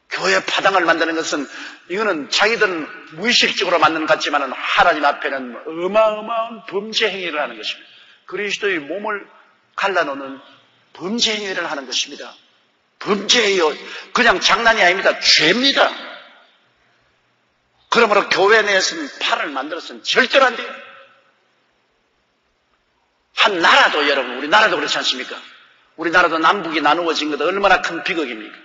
교회 파장을 만드는 것은 이거는 자기들은 무의식적으로 만드는 것 같지만 하나님 앞에는 어마어마한 범죄 행위를 하는 것입니다. 그리스도의 몸을 갈라놓는 범죄 행위를 하는 것입니다. 범죄예요. 그냥 장난이 아닙니다. 죄입니다. 그러므로 교회 내에서는 팔을 만들어서는 절대로 안 돼요. 한 나라도 여러분 우리나라도 그렇지 않습니까? 우리나라도 남북이 나누어진 것도 얼마나 큰 비극입니까?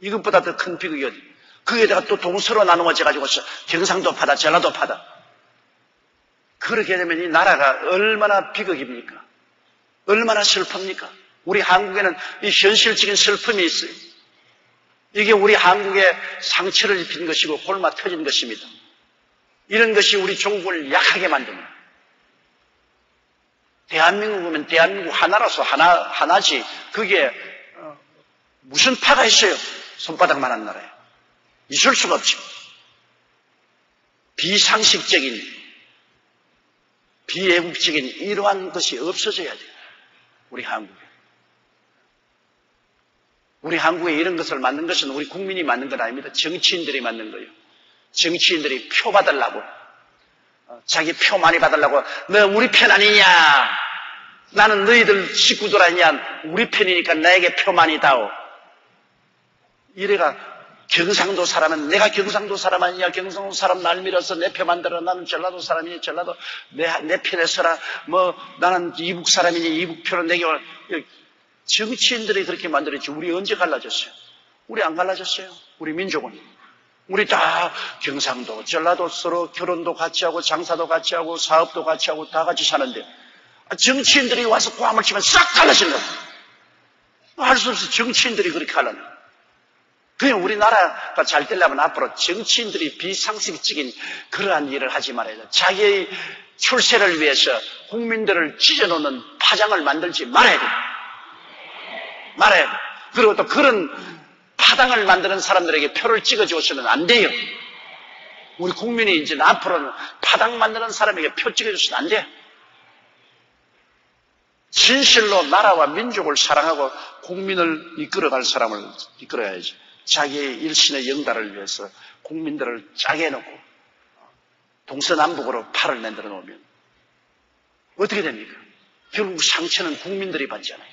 이것보다 더 큰 비극이 어디? 거기에다가 또 동서로 나누어져가지고 경상도 파다, 전라도 파다. 그렇게 되면 이 나라가 얼마나 비극입니까? 얼마나 슬픕니까? 우리 한국에는 이 현실적인 슬픔이 있어요. 이게 우리 한국에 상처를 입힌 것이고 홀마 터진 것입니다. 이런 것이 우리 종국을 약하게 만듭니다. 대한민국이면 대한민국 하나라서 하나지 그게 무슨 파가 있어요? 손바닥만한 나라에. 있을 수가 없죠. 비상식적인, 비애국적인 이러한 것이 없어져야 돼요. 우리 한국에. 우리 한국에 이런 것을 만든 것은 우리 국민이 만든 건 아닙니다. 정치인들이 만든 거예요. 정치인들이 표 받으려고, 자기 표 많이 받으려고, 너 우리 편 아니냐? 나는 너희들 식구들 아니냐? 우리 편이니까 나에게 표 많이 다오. 이래가 경상도 사람은 내가 경상도 사람 아니냐? 경상도 사람 날 밀어서 내 표 만들어. 나는 전라도 사람이니 전라도 내 편에 서라. 뭐 나는 이북 사람이니 이북 표를 내게. 정치인들이 그렇게 만들었지. 우리 언제 갈라졌어요? 우리 안 갈라졌어요. 우리 민족은. 우리 다 경상도, 전라도 서로 결혼도 같이 하고 장사도 같이 하고 사업도 같이 하고 다 같이 사는데 정치인들이 와서 꽝을 치면 싹 갈라지는 거예요. 할 수 없이 정치인들이 그렇게 하려는 거예요. 그냥 우리나라가 잘 되려면 앞으로 정치인들이 비상식적인 그러한 일을 하지 말아야 돼요. 자기의 출세를 위해서 국민들을 찢어놓는 파장을 만들지 말아야 돼요. 말아야 돼요. 그리고 또 그런 파당을 만드는 사람들에게 표를 찍어주어서는 안 돼요. 우리 국민이 이제 앞으로는 파당 만드는 사람에게 표 찍어줘서는 안 돼요. 진실로 나라와 민족을 사랑하고 국민을 이끌어갈 사람을 이끌어야지. 자기의 일신의 영달을 위해서 국민들을 짜게 해놓고 동서남북으로 팔을 만들어 놓으면 어떻게 됩니까? 결국 상처는 국민들이 받잖아요.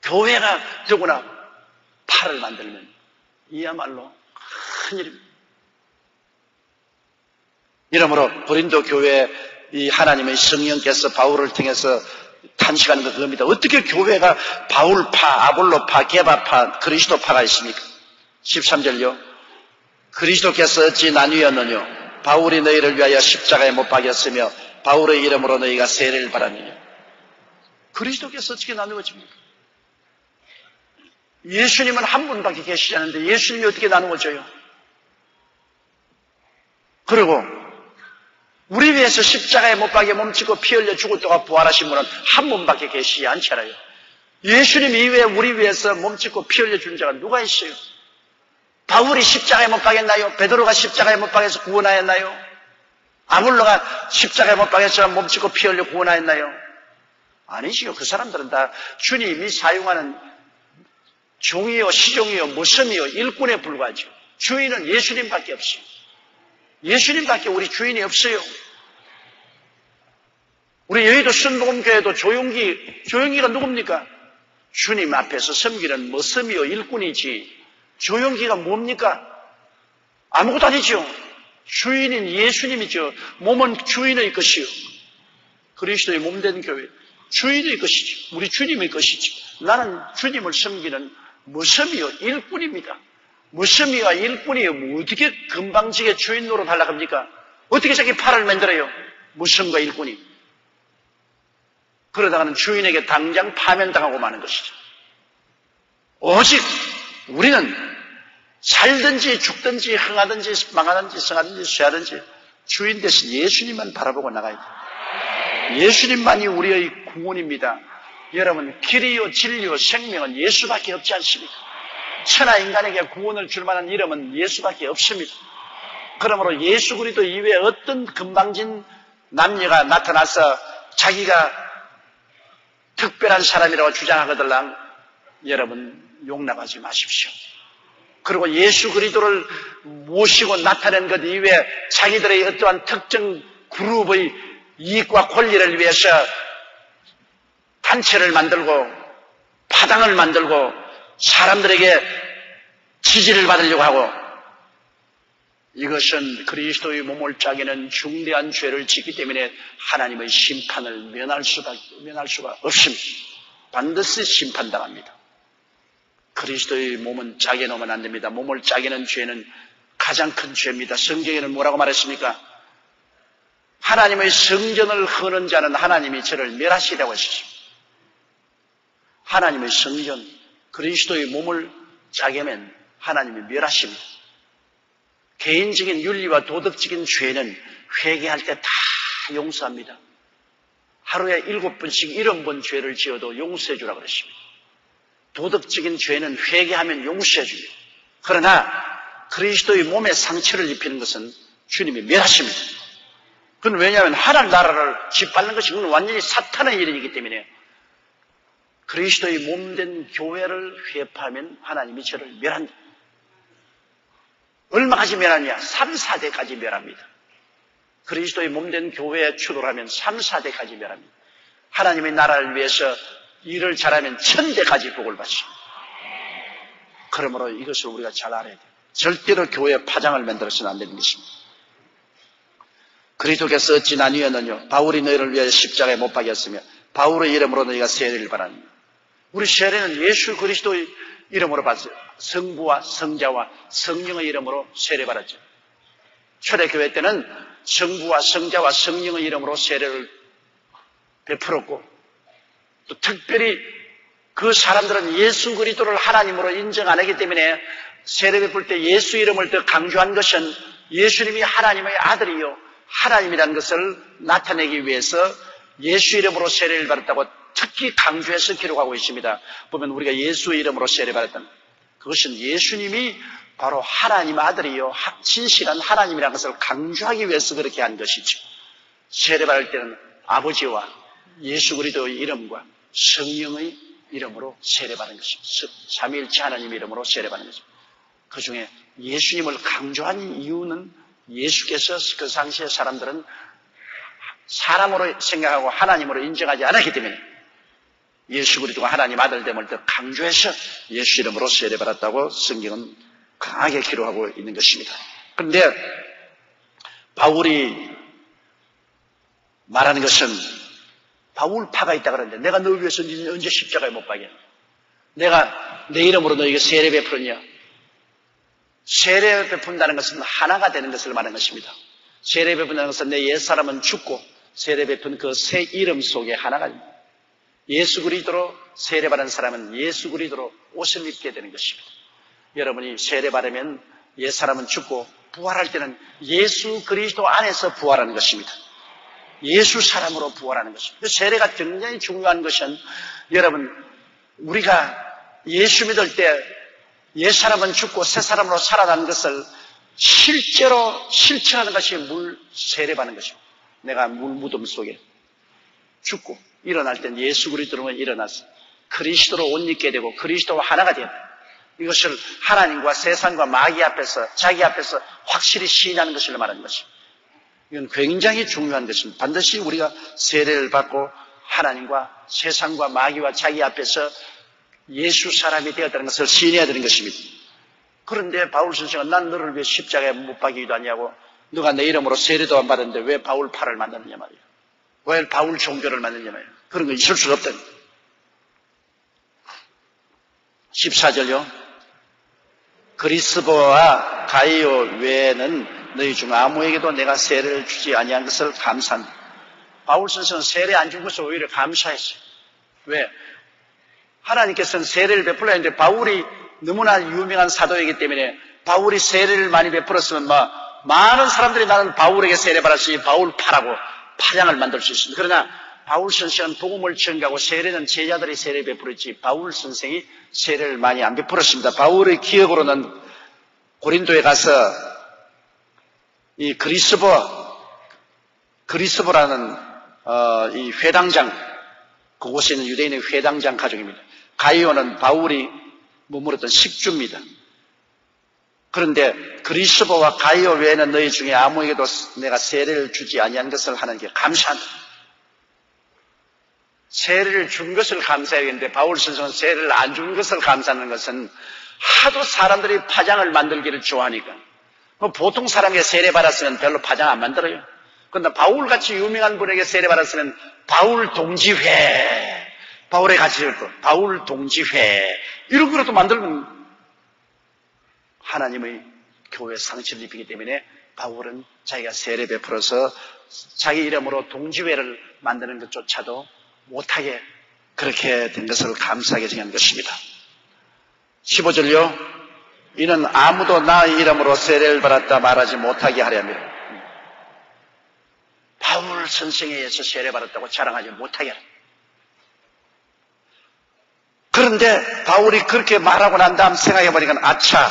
교회가 더구나 팔을 만들면 이야말로 큰일입니다. 이러므로 고린도 교회 이 하나님의 성령께서 바울을 통해서 탄식하는 것 그겁니다. 어떻게 교회가 바울파, 아볼로파, 게바파, 그리스도파가 있습니까? 13절요. 그리스도께서 어찌 나뉘었느냐? 바울이 너희를 위하여 십자가에 못 박였으며 바울의 이름으로 너희가 세례를 받았느냐? 그리스도께서 어떻게 나누어집니까? 예수님은 한 분밖에 계시지 않는데 예수님이 어떻게 나누어져요? 그리고 우리 위해서 십자가에 못 박여 몸치고 피 흘려 죽을 동안 부활하신 분은 한 분밖에 계시지 않잖아요. 예수님 이외에 우리 위해서 몸치고 피 흘려 준 자가 누가 있어요? 바울이 십자가에 못 박였나요? 베드로가 십자가에 못 박여서 구원하였나요? 아볼로가 십자가에 못 박여서 몸치고 피 흘려 구원하였나요? 아니지요. 그 사람들은 다 주님이 사용하는 종이요, 시종이요, 모섬이요, 일꾼에 불과하죠. 주인은 예수님밖에 없어요. 예수님밖에 우리 주인이 없어요. 우리 여의도 순복음교회도 조용기가 누굽니까? 주님 앞에서 섬기는 모섬이요, 일꾼이지. 조용기가 뭡니까? 아무것도 아니죠. 주인인 예수님이죠. 몸은 주인의 것이요. 그리스도의 몸된 교회. 주인의 것이죠. 우리 주님의 것이죠. 나는 주님을 섬기는 모섬이요, 일꾼입니다. 모섬이와 일꾼이 어떻게 금방지게 주인 노릇 하려고 합니까? 어떻게 자기 팔을 만들어요? 모섬과 일꾼이. 그러다가는 주인에게 당장 파면당하고 마는 것이죠. 오직 우리는 살든지 죽든지 흥하든지 망하든지 성하든지 쇠하든지 주인 대신 예수님만 바라보고 나가야 돼요. 예수님만이 우리의 구원입니다. 여러분, 길이요 진리요 생명은 예수밖에 없지 않습니까? 천하 인간에게 구원을 줄 만한 이름은 예수밖에 없습니다. 그러므로 예수 그리스도 이외에 어떤 금방진 남녀가 나타나서 자기가 특별한 사람이라고 주장하거들랑 여러분 용납하지 마십시오. 그리고 예수 그리스도를 모시고 나타낸 것 이외에 자기들의 어떠한 특정 그룹의 이익과 권리를 위해서 단체를 만들고 파당을 만들고 사람들에게 지지를 받으려고 하고 이것은 그리스도의 몸을 짜기는 중대한 죄를 짓기 때문에 하나님의 심판을 면할 수가 없습니다. 반드시 심판당합니다. 그리스도의 몸은 짜게 놓으면 안 됩니다. 몸을 짜게 놓은 죄는 가장 큰 죄입니다. 성경에는 뭐라고 말했습니까? 하나님의 성전을 허는 자는 하나님이 저를 멸하시라고 하셨습니다. 하나님의 성전, 그리스도의 몸을 짜게 하면 하나님이 멸하십니다. 개인적인 윤리와 도덕적인 죄는 회개할 때 다 용서합니다. 하루에 7번씩 70번 죄를 지어도 용서해 주라고 그랬습니다. 도덕적인 죄는 회개하면 용서해 줍니다. 그러나 그리스도의 몸에 상처를 입히는 것은 주님이 멸하십니다. 그건 왜냐하면 하나님 나라를 짓밟는 것이 완전히 사탄의 일이기 때문에 그리스도의 몸된 교회를 회파하면 하나님이 저를 멸한다. 얼마까지 멸하냐? 3, 4대까지 멸합니다. 그리스도의 몸된 교회에 추돌하면 3, 4대까지 멸합니다. 하나님의 나라를 위해서 일을 잘하면 1000대까지 복을 받습니다. 그러므로 이것을 우리가 잘 알아야 돼요. 절대로 교회에 파장을 만들어서는 안 되는 것입니다. 그리스도께서 어찌 나뉘었느냐? 바울이 너희를 위하여 십자가에 못 박였으며 바울의 이름으로 너희가 세례를 받았느냐? 우리 세례는 예수 그리스도의 이름으로 받았어요. 성부와 성자와 성령의 이름으로 세례받았죠. 초대교회 때는 성부와 성자와 성령의 이름으로 세례를 베풀었고 또 특별히 그 사람들은 예수 그리스도를 하나님으로 인정 안 하기 때문에 세례 베풀 때 예수 이름을 더 강조한 것은 예수님이 하나님의 아들이요 하나님이라는 것을 나타내기 위해서 예수 이름으로 세례를 받았다고 특히 강조해서 기록하고 있습니다. 보면 우리가 예수의 이름으로 세례받았다는 그것은 예수님이 바로 하나님 아들이요 진실한 하나님이라는 것을 강조하기 위해서 그렇게 한 것이죠. 세례받을 때는 아버지와 예수 그리스도의 이름과 성령의 이름으로 세례받는 것입니다. 삼위일체 하나님의 이름으로 세례받는 것입니다. 그중에 예수님을 강조한 이유는 예수께서 그 당시의 사람들은 사람으로 생각하고 하나님으로 인정하지 않았기 때문에 예수 그리스도가 하나님 아들됨을 더 강조해서 예수 이름으로 세례받았다고 성경은 강하게 기록하고 있는 것입니다. 그런데 바울이 말하는 것은 바울파가 있다 그러는데 내가 너 위해서 언제 십자가에 못 박여? 내가 내 이름으로 너에게 세례 베풀었냐? 세례 베푼다는 것은 하나가 되는 것을 말하는 것입니다. 세례 베푼다는 것은 내 옛사람은 죽고 세례 베푼 그 새 이름 속에 하나가 됩니다. 예수 그리스도로 세례받은 사람은 예수 그리스도로 옷을 입게 되는 것입니다. 여러분이 세례받으면 옛사람은 죽고 부활할 때는 예수 그리스도 안에서 부활하는 것입니다. 예수 사람으로 부활하는 것입니다. 세례가 굉장히 중요한 것은 여러분 우리가 예수 믿을 때 옛사람은 죽고 새사람으로 살아나는 것을 실제로 실천하는 것이 물 세례받는 것입니다. 내가 물 무덤 속에 죽고 일어날 땐 예수 그리스도로 일어나서 그리스도로 옷 입게 되고 그리스도와 하나가 된다. 이것을 하나님과 세상과 마귀 앞에서 자기 앞에서 확실히 시인하는 것을 말하는 것입니다. 이건 굉장히 중요한 것입니다. 반드시 우리가 세례를 받고 하나님과 세상과 마귀와 자기 앞에서 예수 사람이 되었다는 것을 시인해야 되는 것입니다. 그런데 바울 선생은 난 너를 위해 십자가에 못 박이기도 하냐고 너가 내 이름으로 세례도 안 받았는데 왜 바울 팔을 만드느냐 말이야. 왜 바울 종교를 만드느냐 말이야. 그런 거 있을 수가 없다. 14절요. 그리스도와 가이오 외에는 너희 중 아무에게도 내가 세례를 주지 아니한 것을 감사합니다. 바울 선생은 세례 안 준 것을 오히려 감사했어요. 왜? 하나님께서는 세례를 베풀려 했는데 바울이 너무나 유명한 사도이기 때문에 바울이 세례를 많이 베풀었으면 많은 사람들이 나는 바울에게 세례 받았으니 바울 파라고 파장을 만들 수 있습니다. 그러나 바울 선생은 복음을 전가하고 세례는 제자들이 세례 베풀었지 바울 선생이 세례를 많이 안 베풀었습니다. 바울의 기억으로는 고린도에 가서 이 그리스보라는 이 회당장 그곳에 있는 유대인의 회당장 가족입니다. 가이오는 바울이 머물었던 식주입니다. 그런데 그리스도와 가이오 외에는 너희 중에 아무에게도 내가 세례를 주지 아니한 것을 하나님께 감사한다. 세례를 준 것을 감사해야겠는데 바울 선생은 세례를 안 준 것을 감사하는 것은 하도 사람들이 파장을 만들기를 좋아하니까 보통 사람에게 세례 받았으면 별로 파장 안 만들어요. 그런데 바울같이 유명한 분에게 세례 받았으면 바울 동지회 바울의 가르칠 것, 바울 동지회 이런 거라도 만들면 하나님의 교회 상처를 입히기 때문에 바울은 자기가 세례 베풀어서 자기 이름으로 동지회를 만드는 것조차도 못하게 그렇게 된 것을 감사하게 정한 것입니다. 15절요. 이는 아무도 나의 이름으로 세례를 받았다 말하지 못하게 하려 함이라. 바울 선생에 의해서 세례 받았다고 자랑하지 못하게 하라. 그런데 바울이 그렇게 말하고 난 다음 생각해보니까 아차,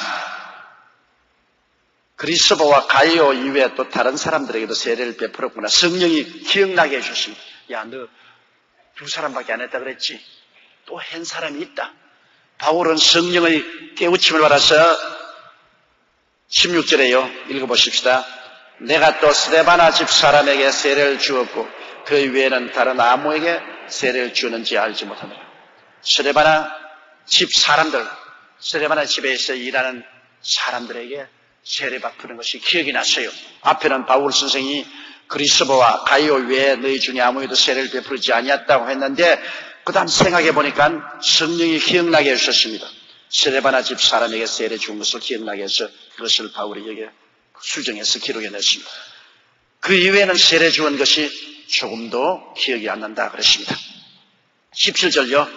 그리스도와 가이오 이외에 또 다른 사람들에게도 세례를 베풀었구나. 성령이 기억나게 해주십니다. 야, 너 두 사람밖에 안 했다 그랬지? 또 한 사람이 있다. 바울은 성령의 깨우침을 받아서 16절에요. 읽어보십시다. 내가 또 스데바나 집 사람에게 세례를 주었고 그 외에는 다른 아무에게 세례를 주는지 알지 못하노라. 스데바나 집 사람들, 스데바나 집에서 일하는 사람들에게 세례 베푸는 것이 기억이 났어요. 앞에는 바울 선생이 그리스도와 가이오 외에 너희 중에 아무에도 세례를 베풀지 아니었다고 했는데 그 다음 생각해보니까 성령이 기억나게 해주셨습니다. 스데바나 집 사람에게 세례 준 것을 기억나게 해서 그것을 바울이 여기에 수정해서 기록해냈습니다. 그 이외에는 세례 주은 것이 조금도 기억이 안 난다 그랬습니다. 17절요.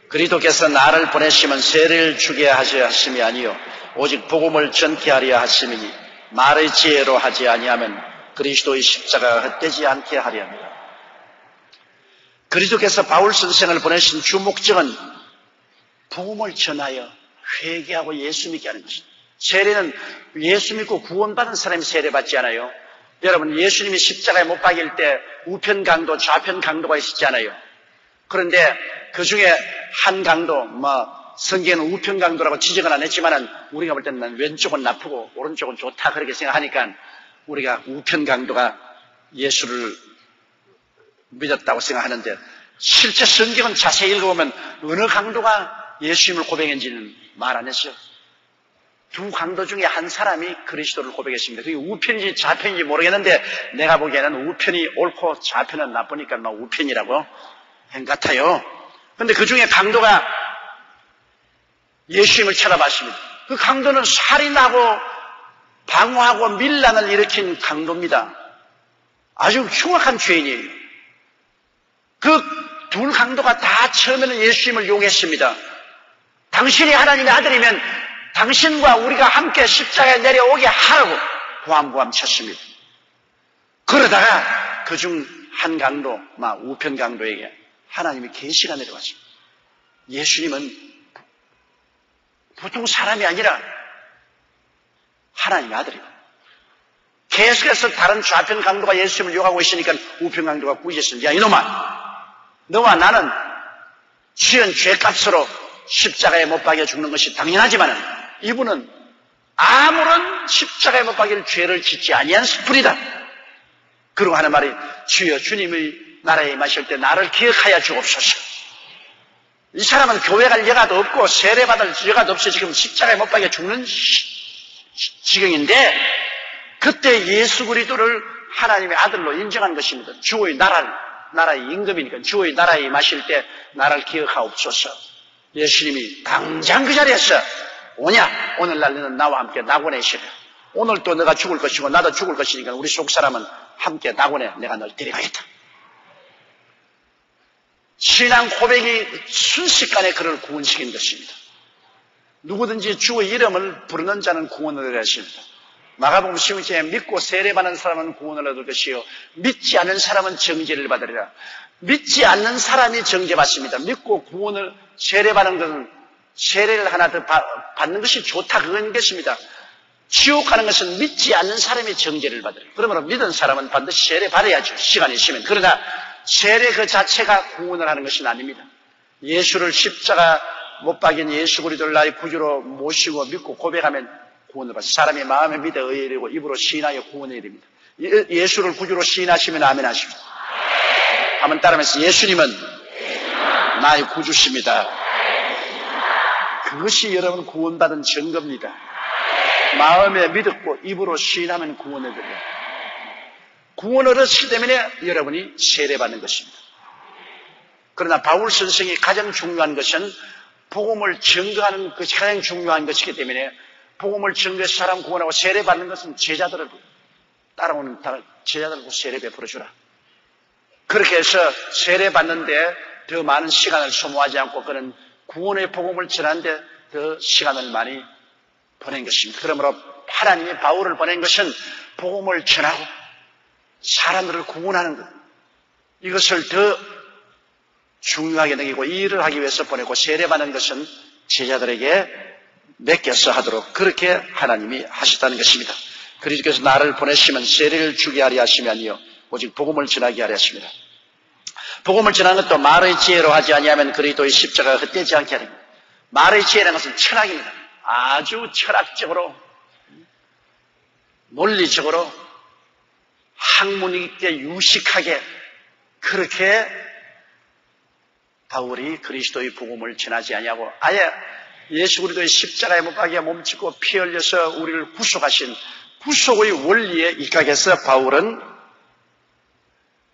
그리스도께서 나를 보내시면 세례를 주게 하심이 아니요 오직 복음을 전케 하려 하심이니 말의 지혜로 하지 아니하면 그리스도의 십자가가 헛되지 않게 하려 합니다. 그리스도께서 바울 선생을 보내신 주 목적은 복음을 전하여 회개하고 예수 믿게 하는 것입니다. 세례는 예수 믿고 구원받은 사람이 세례받지 않아요. 여러분, 예수님이 십자가에 못 박일 때 우편 강도, 좌편 강도가 있었잖아요. 그런데 그 중에 한 강도, 성경에는 우편 강도라고 지적은 안 했지만은 우리가 볼 때는 왼쪽은 나쁘고 오른쪽은 좋다 그렇게 생각하니까 우리가 우편 강도가 예수를 믿었다고 생각하는데 실제 성경은 자세히 읽어보면 어느 강도가 예수님을 고백했는지는 말 안 했어요. 두 강도 중에 한 사람이 그리스도를 고백했습니다. 그게 우편인지 좌편인지 모르겠는데 내가 보기에는 우편이 옳고 좌편은 나쁘니까 우편이라고 한 것 같아요. 그런데 그 중에 강도가 예수님을 찾아봤습니다. 그 강도는 살인하고 방화하고 밀란을 일으킨 강도입니다. 아주 흉악한 죄인이에요. 그 둘 강도가 다 처음에는 예수님을 용했습니다. 당신이 하나님의 아들이면 당신과 우리가 함께 십자가에 내려오게 하라고 고함고함 쳤습니다. 그러다가 그중 한 강도, 우편 강도에게 하나님의 계시가 내려왔습니다. 예수님은 보통 사람이 아니라 하나님의 아들이다. 계속해서 다른 좌편 강도가 예수님을 욕하고 있으니까 우편 강도가 꾸짖었습니다. 야, 이놈아! 너와 나는 지은 죄값으로 십자가에 못 박여 죽는 것이 당연하지만 이분은 아무런 십자가에 못 박일 죄를 짓지 아니한 스풀이다. 그리고 하는 말이 주여 주님의 나라에 임하실 때 나를 기억하여 주옵소서. 이 사람은 교회 갈 여가도 없고 세례받을 여가도 없이 지금 십자가에 못 박여 죽는 지경인데 그때 예수 그리스도를 하나님의 아들로 인정한 것입니다. 주의 나라의 임금이니까 주의 나라에 임하실 때 나를 기억하옵소서. 예수님이 당장 그 자리에서 오냐? 오늘날 너는 나와 함께 낙원에 있으라. 오늘 또 너가 죽을 것이고 나도 죽을 것이니까 우리 속사람은 함께 낙원에 내가 널 데려가겠다. 신앙 고백이 순식간에 그를 구원시킨 것입니다. 누구든지 주의 이름을 부르는 자는 구원을 얻을 것입니다. 마가복음 15장에 믿고 세례받는 사람은 구원을 얻을 것이요 믿지 않는 사람은 정죄를 받으리라. 믿지 않는 사람이 정죄받습니다. 믿고 구원을 세례받는 것은 세례를 하나 더 받는 것이 좋다 그건 것입니다. 지옥 가는 것은 믿지 않는 사람이 정죄를 받으리라. 그러므로 믿은 사람은 반드시 세례 받아야죠. 시간이 있으면. 그러나 세례 그 자체가 구원을 하는 것은 아닙니다. 예수를 십자가 못 박인 예수 그리스도를 나의 구주로 모시고 믿고 고백하면 구원을 받습니다. 사람이 마음에 믿어 의뢰고 입으로 시인하여 구원해야 됩니다. 예수를 구주로 시인하시면 아멘 하십시오. 한번 따라하면서 예수님은 나의 구주십니다. 그것이 여러분 구원받은 증거입니다. 마음에 믿었고 입으로 시인하면 구원을 드려요. 구원을 얻었기 때문에 여러분이 세례받는 것입니다. 그러나 바울 선생이 가장 중요한 것은 복음을 증거하는 것이 가장 중요한 것이기 때문에 복음을 증거해서 사람 구원하고 세례받는 것은 제자들을 따라오는 제자들고 세례 베풀어주라. 그렇게 해서 세례받는데 더 많은 시간을 소모하지 않고 그는 구원의 복음을 전하는데 더 시간을 많이 보낸 것입니다. 그러므로 하나님이 바울을 보낸 것은 복음을 전하고 사람들을 구원하는 것, 이것을 더 중요하게 여기고 이 일을 하기 위해서 보내고 세례받는 것은 제자들에게 맡겨서 하도록 그렇게 하나님이 하셨다는 것입니다. 그리스도께서 나를 보내시면 세례를 주게 하려 하심이 아니요 오직 복음을 전하게 하려 하십니다. 복음을 전하는 것도 말의 지혜로 하지 아니하면 그리스도의 십자가가 헛되지 않게 하는 것. 말의 지혜라는 것은 철학입니다. 아주 철학적으로 논리적으로 학문 있게 유식하게 그렇게 바울이 그리스도의 복음을 전하지 아니하고 아예 예수 그리스도의 십자가에 못 박혀 몸짓고 피 흘려서 우리를 구속하신 구속의 원리에 입각해서 바울은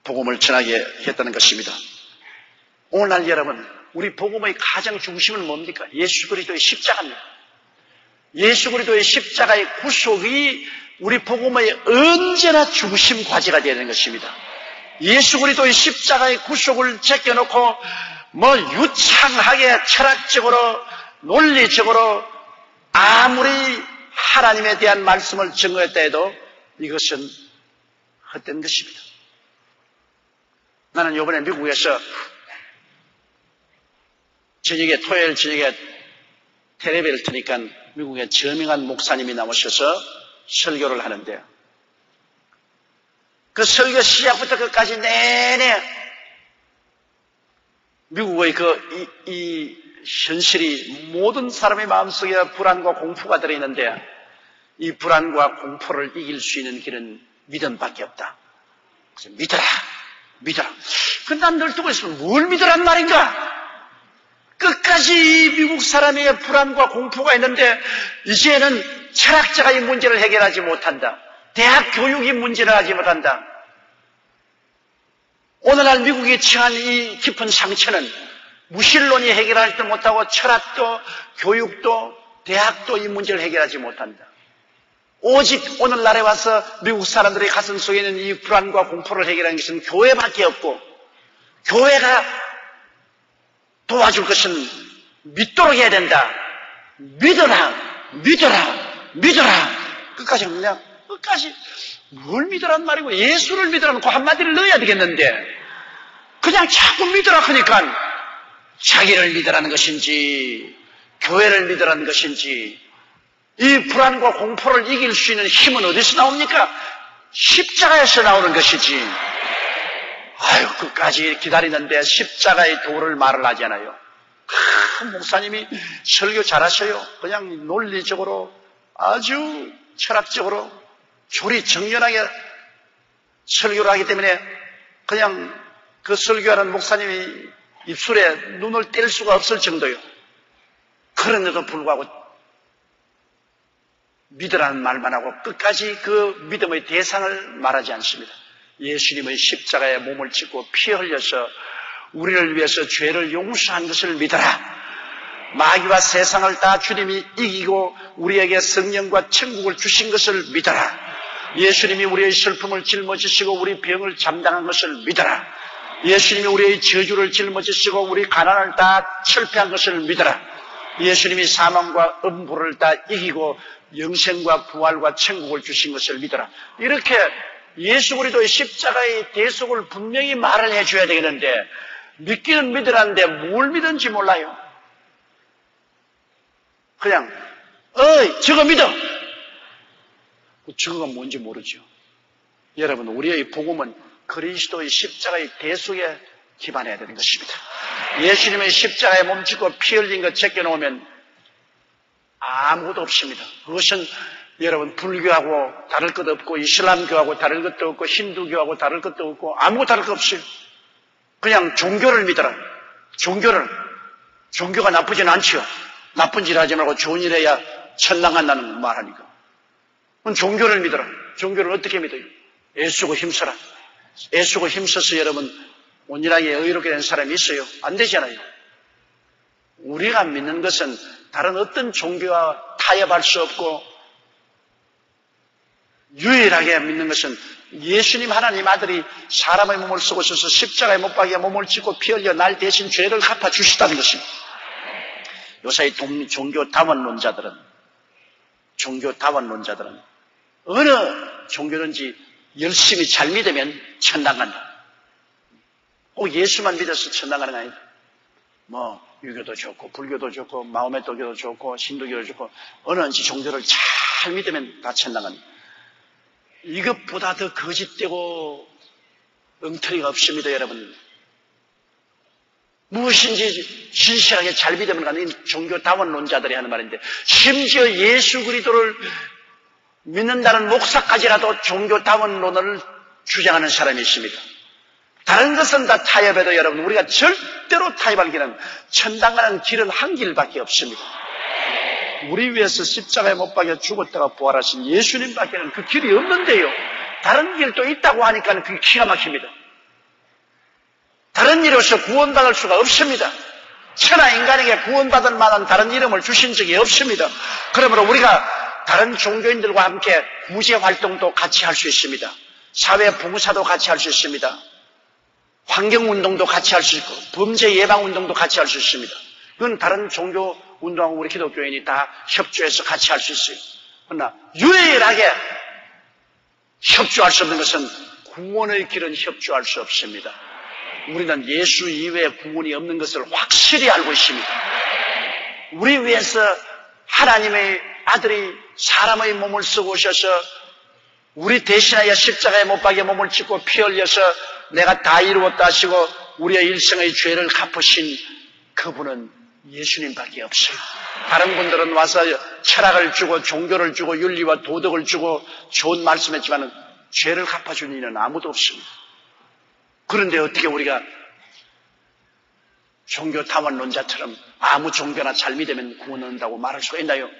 복음을 전하게 했다는 것입니다. 오늘날 여러분, 우리 복음의 가장 중심은 뭡니까? 예수 그리스도의 십자가입니다. 예수 그리스도의 십자가의 구속이 우리 복음의 언제나 중심 과제가 되어야 되는 것입니다. 예수 그리스도의 십자가의 구속을 제껴놓고 유창하게 철학적으로 논리적으로 아무리 하나님에 대한 말씀을 증거했다 해도 이것은 헛된 것입니다. 나는 이번에 미국에서 토요일 저녁에 텔레비를 트니까 미국의 저명한 목사님이 나오셔서 설교를 하는데요. 그 설교 시작부터 끝까지 내내 미국의 이 현실이 모든 사람의 마음속에 불안과 공포가 들어있는데 이 불안과 공포를 이길 수 있는 길은 믿음밖에 없다. 그래서 믿어라. 근데 난 늘 두고 있으면 뭘 믿으란 말인가? 끝까지 미국 사람의 불안과 공포가 있는데 이제는 철학자가 이 문제를 해결하지 못한다. 대학 교육이 문제를 하지 못한다. 오늘날 미국이 처한 이 깊은 상처는 무신론이 해결하지도 못하고 철학도 교육도 대학도 이 문제를 해결하지 못한다. 오직 오늘날에 와서 미국 사람들의 가슴 속에 있는 이 불안과 공포를 해결하는 것은 교회밖에 없고 교회가 도와줄 것은 믿도록 해야 된다. 믿어라. 끝까지 뭘 믿으란 말이고 예수를 믿으라는 그 한마디를 넣어야 되겠는데 그냥 자꾸 믿으라 하니까 자기를 믿으라는 것인지 교회를 믿으라는 것인지 이 불안과 공포를 이길 수 있는 힘은 어디서 나옵니까? 십자가에서 나오는 것이지. 끝까지 기다리는데 십자가의 도를 말을 하지 않아요. 목사님이 설교 잘하셔요. 그냥 논리적으로 아주 철학적으로 조리 정연하게 설교를 하기 때문에 그냥 그 설교하는 목사님이 입술에 눈을 뗄 수가 없을 정도요. 그런데도 불구하고 믿으라는 말만 하고 끝까지 그 믿음의 대상을 말하지 않습니다. 예수님의 십자가에 몸을 찢고 피 흘려서 우리를 위해서 죄를 용서한 것을 믿어라. 마귀와 세상을 다 주님이 이기고 우리에게 성령과 천국을 주신 것을 믿어라. 예수님이 우리의 슬픔을 짊어지시고 우리 병을 감당한 것을 믿어라. 예수님이 우리의 저주를 짊어지시고 우리 가난을 다 철폐한 것을 믿어라. 예수님이 사망과 음부를 다 이기고 영생과 부활과 천국을 주신 것을 믿어라. 이렇게 예수 그리스도의 십자가의 대속을 분명히 말을 해줘야 되겠는데 믿기는 믿으라는데 뭘 믿은지 몰라요. 그냥 저거 믿어. 저거가 뭔지 모르죠. 여러분, 우리의 복음은 그리스도의 십자가의 대속에 기반해야 되는 것입니다. 예수님의 십자가에 몸짓고 피 흘린 것 제껴놓으면 아무것도 없습니다. 그것은 여러분 불교하고 다를 것 없고 이슬람교하고 다를 것도 없고 힌두교하고 다를 것도 없고 아무것도 다를 것 없어요. 그냥 종교를 믿어라. 종교가 나쁘진 않지요. 나쁜 짓 하지 말고 좋은 일 해야 천당한다는 말하니까. 그럼 종교를 믿어라. 종교를 어떻게 믿어요? 애쓰고 힘써라. 애쓰고 힘써서 여러분 온전하게 의롭게 된 사람이 있어요? 안 되잖아요. 우리가 믿는 것은 다른 어떤 종교와 타협할 수 없고 유일하게 믿는 것은 예수님 하나님 아들이 사람의 몸을 쓰고 있어서 십자가에 못 박여 몸을 찢고 피 흘려 날 대신 죄를 갚아주시다는 것입니다. 요사이 종교 다원론자들은 어느 종교든지 열심히 잘 믿으면 천당 간다. 꼭 예수만 믿어서 천당 가는 거 아니다. 유교도 좋고 불교도 좋고 마호메토교도 좋고 신도교도 좋고 어느 종교를 잘 믿으면 다 천당 간다. 이것보다 더 거짓되고 엉터리가 없습니다, 여러분. 무엇인지 진실하게 잘 믿으면 가는 종교 다원론자들이 하는 말인데, 심지어 예수 그리스도를 믿는다는 목사까지라도 종교 다원론을 주장하는 사람이 있습니다. 다른 것은 다 타협해도 여러분, 우리가 절대로 타협할 길은, 천당 가는 길은 한 길밖에 없습니다. 우리 위해서 십자가에 못 박여 죽었다가 부활하신 예수님밖에는 그 길이 없는데요. 다른 길도 있다고 하니까 그게 기가 막힙니다. 다른 이로서 구원받을 수가 없습니다. 천하 인간에게 구원받을 만한 다른 이름을 주신 적이 없습니다. 그러므로 우리가 다른 종교인들과 함께 구제 활동도 같이 할 수 있습니다. 사회 봉사도 같이 할 수 있습니다. 환경운동도 같이 할 수 있고 범죄 예방운동도 같이 할 수 있습니다. 그건 다른 종교 운동하고 우리 기독교인이 다 협조해서 같이 할 수 있어요. 그러나 유일하게 협조할 수 없는 것은 구원의 길은 협조할 수 없습니다. 우리는 예수 이외에 구원이 없는 것을 확실히 알고 있습니다. 우리 위해서 하나님의 아들이 사람의 몸을 쓰고 오셔서 우리 대신하여 십자가에 못 박여 몸을 찢고 피 흘려서 내가 다 이루었다 하시고 우리의 일생의 죄를 갚으신 그분은 예수님밖에 없어요. 다른 분들은 와서 철학을 주고 종교를 주고 윤리와 도덕을 주고 좋은 말씀했지만 죄를 갚아주는 이는 아무도 없습니다. 그런데 어떻게 우리가 종교 다원론자처럼 아무 종교나 잘 믿으면 구원한다고 말할 수가 있나요?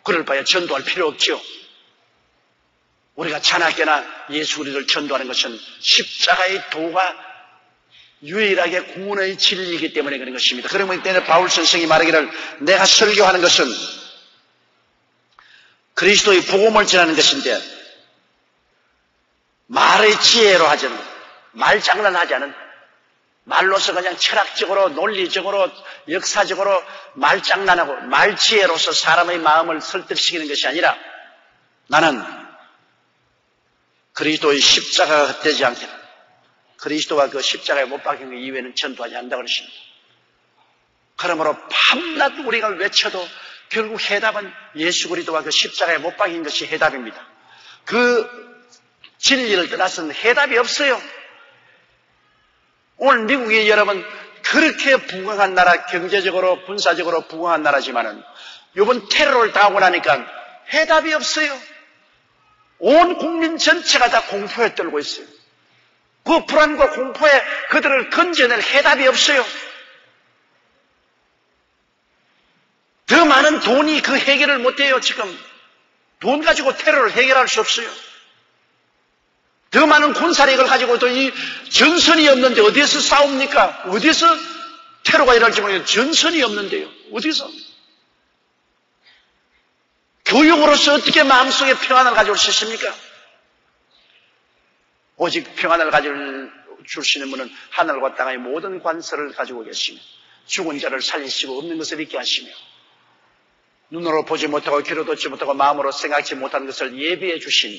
그럴 바에 전도할 필요 없죠. 우리가 자나깨나 예수 그리스도를 전도하는 것은 십자가의 도가 유일하게 구원의 진리이기 때문에 그런 것입니다. 그러면 때문에 바울 선생이 말하기를 내가 설교하는 것은 그리스도의 복음을 전하는 것인데 말의 지혜로 하지 않는, 말장난하지 않은, 말로서 그냥 철학적으로 논리적으로 역사적으로 말장난하고 말지혜로서 사람의 마음을 설득시키는 것이 아니라 나는 그리스도의 십자가가 헛되지 않게 그리스도가 그 십자가에 못 박힌 것 이외에는 전도하지 않는다고 그러십니다. 그러므로 밤낮 우리가 외쳐도 결국 해답은 예수 그리스도와 그 십자가에 못 박힌 것이 해답입니다. 그 진리를 떠나서는 해답이 없어요. 오늘 미국이 여러분 그렇게 부강한 나라, 경제적으로 군사적으로 부강한 나라지만은 이번 테러를 당하고 나니까 해답이 없어요. 온 국민 전체가 다 공포에 떨고 있어요. 그 불안과 공포에 그들을 건져낼 해답이 없어요. 더 많은 돈이 그 해결을 못해요. 지금 돈 가지고 테러를 해결할 수 없어요. 더 많은 군사력을 가지고도 이 전선이 없는데 어디에서 싸웁니까? 어디에서 테러가 일어날지 모르겠어요. 전선이 없는데요. 어디서? 교육으로서 어떻게 마음속에 평안을 가져올 수 있습니까? 오직 평안을 가져줄 수 있는 분은 하늘과 땅의 모든 관서를 가지고 계시며 죽은 자를 살리시고 없는 것을 있게 하시며 눈으로 보지 못하고 귀로 듣지 못하고 마음으로 생각지 못한 것을 예비해 주신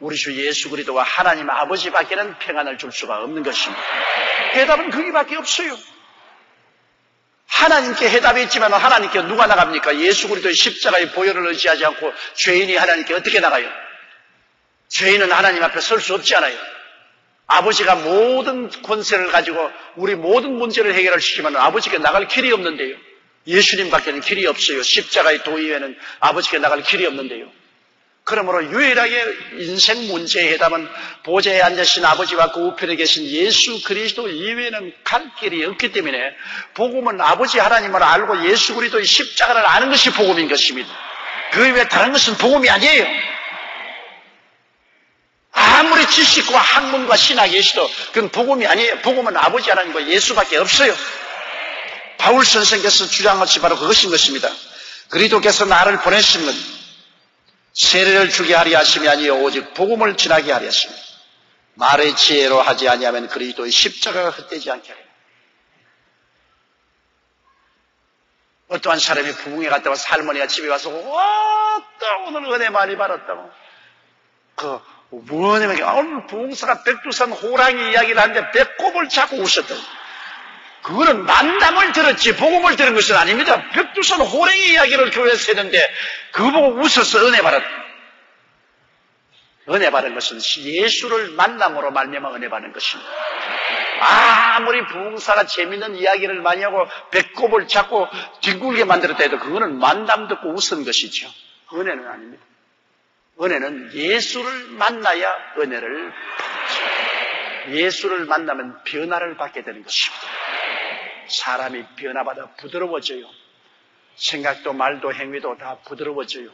우리 주 예수 그리스도와 하나님 아버지밖에는 평안을 줄 수가 없는 것입니다. 해답은 거기밖에 없어요. 하나님께 해답이 있지만 하나님께 누가 나갑니까? 예수 그리스도의 십자가의 보혈을 의지하지 않고 죄인이 하나님께 어떻게 나가요? 죄인은 하나님 앞에 설 수 없지 않아요. 아버지가 모든 권세를 가지고 우리 모든 문제를 해결을 시키면 아버지께 나갈 길이 없는데요. 예수님밖에는 길이 없어요. 십자가의 도 이외에는 아버지께 나갈 길이 없는데요. 그러므로 유일하게 인생 문제의 해답은 보좌에 앉으신 아버지와 그 우편에 계신 예수 그리스도 이외에는 갈 길이 없기 때문에 복음은 아버지 하나님을 알고 예수 그리스도의 십자가를 아는 것이 복음인 것입니다. 그 이외에 다른 것은 복음이 아니에요. 아무리 아무리 지식과 학문과 신학이 있어도 그건 복음이 아니에요. 복음은 아버지 하나님과 예수밖에 없어요. 바울 선생께서 주장한 것이 바로 그것인 것입니다. 그리스도께서 나를 보내시면 세례를 주게 하려 하심이 아니요 오직 복음을 전하게 하려 하십니다. 말의 지혜로 하지 아니하면 그리스도의 십자가가 헛되지 않게 하리라. 어떠한 사람이 부흥회 갔다 와서 할머니가 집에 와서 또 오늘 은혜 많이 받았다고 뭐냐면 오늘 부흥사가 백두산 호랑이 이야기를 하는데 배꼽을 잡고 웃었다고. 그거는 만담을 들었지 복음을 들은 것은 아닙니다. 백두산 호랑이 이야기를 교회에서 했는데 그거 보고 웃어서 은혜 받았다. 은혜 받은 것은 예수를 만남으로 말미암아 은혜 받은 것입니다. 아무리 부흥사가 재밌는 이야기를 많이 하고 배꼽을 잡고 뒹굴게 만들었다 해도 그거는 만담 듣고 웃은 것이죠. 은혜는 아닙니다. 은혜는 예수를 만나야 은혜를 받죠. 예수를 만나면 변화를 받게 되는 것입니다. 사람이 변화받아 부드러워져요. 생각도 말도 행위도 다 부드러워져요.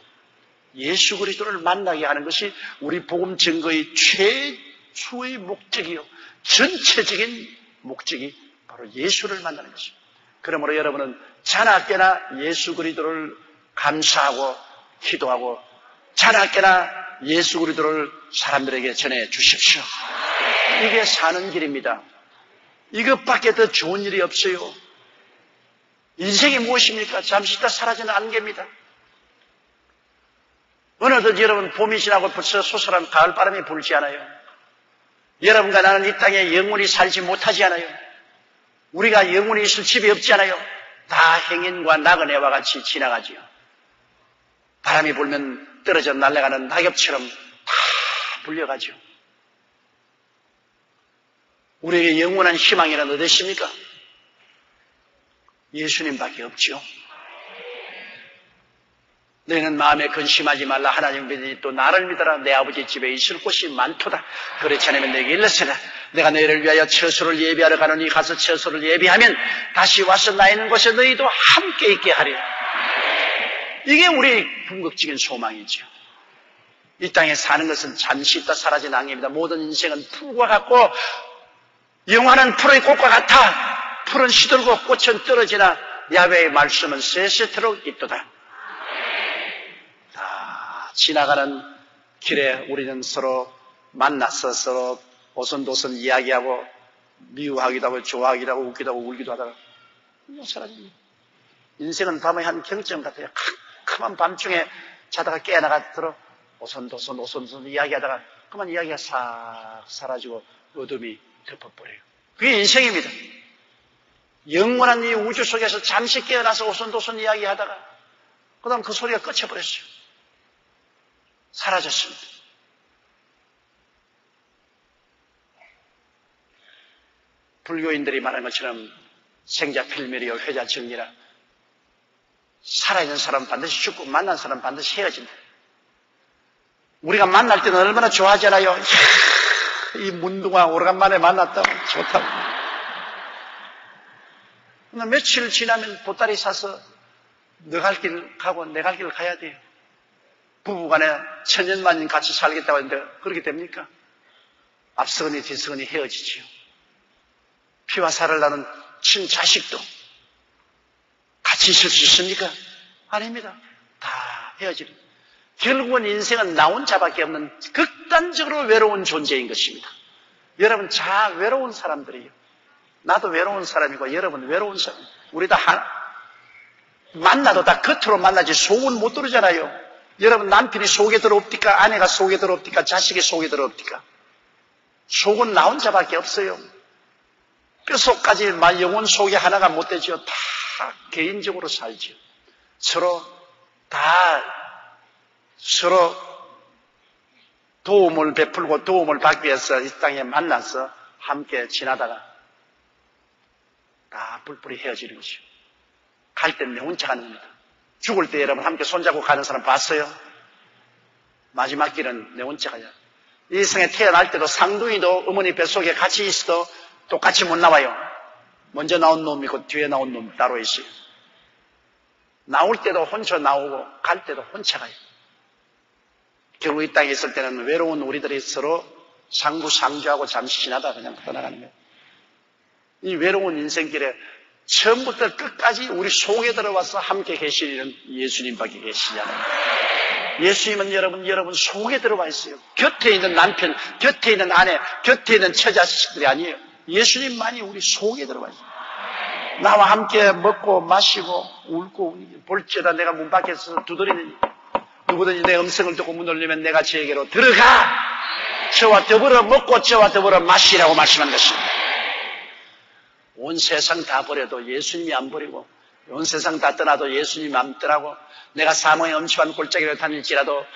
예수 그리스도를 만나게 하는 것이 우리 복음 증거의 최초의 목적이요. 전체적인 목적이 바로 예수를 만나는 것입니다. 그러므로 여러분은 자나깨나 예수 그리스도를 감사하고 기도하고 자나깨나 예수 그리스도를 사람들에게 전해 주십시오. 이게 사는 길입니다. 이것밖에 더 좋은 일이 없어요. 인생이 무엇입니까? 잠시 있다 사라지는 안개입니다. 어느덧 여러분 봄이 지나고 벌써 소설한 가을바람이 불지 않아요? 여러분과 나는 이 땅에 영원히 살지 못하지 않아요? 우리가 영원히 있을 집이 없지 않아요? 다 행인과 나그네와 같이 지나가지요. 바람이 불면 떨어져 날아가는 낙엽처럼 다 불려가죠. 우리에게 영원한 희망이란 어디 있습니까? 예수님밖에 없죠. 너희는 마음에 근심하지 말라. 하나님 믿으니 또 나를 믿어라. 내 아버지 집에 있을 곳이 많도다. 그렇지 않으면 내게 일러서라. 내가 너희를 위하여 처소를 예비하러 가노니 가서 처소를 예비하면 다시 와서 나 있는 곳에 너희도 함께 있게 하리라. 이게 우리의 궁극적인 소망이죠. 이 땅에 사는 것은 잠시 있다 사라지는 안개입니다. 모든 인생은 풀과 같고 영원한 풀의 꽃과 같아. 풀은 시들고 꽃은 떨어지나 야훼의 말씀은 세세토록 있도다. 다 지나가는 길에 우리는 서로 만나서 서로 오손도손 이야기하고 미워하기도 하고 좋아하기도 하고 웃기도 하고 울기도 하다가 사라집니다. 인생은 밤의 한 경점 같아요. 캄캄한 밤중에 자다가 깨어나가 들어 오손도손 이야기하다가 그만 이야기가 싹 사라지고 어둠이 덮어버려요. 그게 인생입니다. 영원한 이 우주 속에서 잠시 깨어나서 오손도손 이야기하다가 그 다음 그 소리가 꺼쳐버렸어요. 사라졌습니다. 불교인들이 말한 것처럼 생자 필멸이요 회자 정리라. 살아있는 사람은 반드시 죽고 만난 사람은 반드시 헤어진다. 우리가 만날 때는 얼마나 좋아하잖아요. 이 문둥아 오래간만에 만났다고 좋다고. 그러나 며칠 지나면 보따리 사서 너 갈 길 가고 내 갈 길 가야 돼요. 부부간에 천년만년 같이 살겠다고 하는데 그렇게 됩니까? 앞서거니 뒤서거니 헤어지지요. 피와 살을 나눈 친자식도 같이 있을 수 있습니까? 아닙니다. 다 헤어집니다. 결국은 인생은 나 혼자밖에 없는 극단적으로 외로운 존재인 것입니다. 여러분 외로운 사람들이에요. 나도 외로운 사람이고 여러분 외로운 사람. 우리 다 만나도 다 겉으로 만나지 속은 못 들으잖아요. 여러분 남편이 속에 들어옵니까? 아내가 속에 들어옵니까? 자식이 속에 들어옵니까? 속은 나 혼자밖에 없어요. 뼛속까지 영혼 속에 하나가 못 되지요. 다 개인적으로 살지요. 서로 도움을 베풀고 도움을 받기 위해서 이 땅에 만나서 함께 지나다가 다 뿔뿔이 헤어지는 것이요. 갈 때는 내 혼자 가는 겁니다. 죽을 때 여러분 함께 손잡고 가는 사람 봤어요? 마지막 길은 내 혼자 가냐. 이 세상에 태어날 때도 상둥이도 어머니 뱃속에 같이 있어도 똑같이 못 나와요. 먼저 나온 놈이 있고 뒤에 나온 놈 따로 있어요. 나올 때도 혼자 나오고 갈 때도 혼자 가요. 결국 이 땅에 있을 때는 외로운 우리들이 서로 상주하고 잠시 지나다 그냥 떠나가는 거예요. 이 외로운 인생길에 처음부터 끝까지 우리 속에 들어와서 함께 계시는 예수님밖에 계시지 않아요. 예수님은 여러분 속에 들어와 있어요. 곁에 있는 남편, 곁에 있는 아내, 곁에 있는 처자식들이 아니에요. 예수님만이 우리 속에 들어와 있어요. 나와 함께 먹고 마시고 울고 볼지어다 내가 문 밖에서 두드리는 누구든지 내 음성을 듣고 문을 열면 내가 저에게로 들어가 저와 더불어 먹고 저와 더불어 마시라고 말씀한 것입니다. 온 세상 다 버려도 예수님이 안 버리고 온 세상 다 떠나도 예수님이 안 떠나고 내가 사망의 엄침한 골짜기를 다닐지라도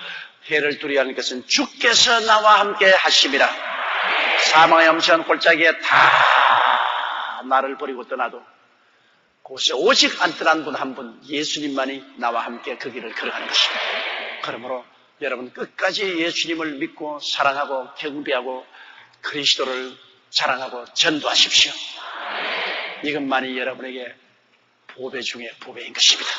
해를 두려워하는 것은 주께서 나와 함께 하심이라. 사망의 엄침한 골짜기에 다 나를 버리고 떠나도 그곳에 오직 안 떠난 분 한 분 예수님만이 나와 함께 그 길을 걸어가는 것입니다. 그러므로 여러분 끝까지 예수님을 믿고 사랑하고 경배하고 그리스도를 자랑하고 전도하십시오. 이것만이 여러분에게 보배 중에 보배인 것입니다.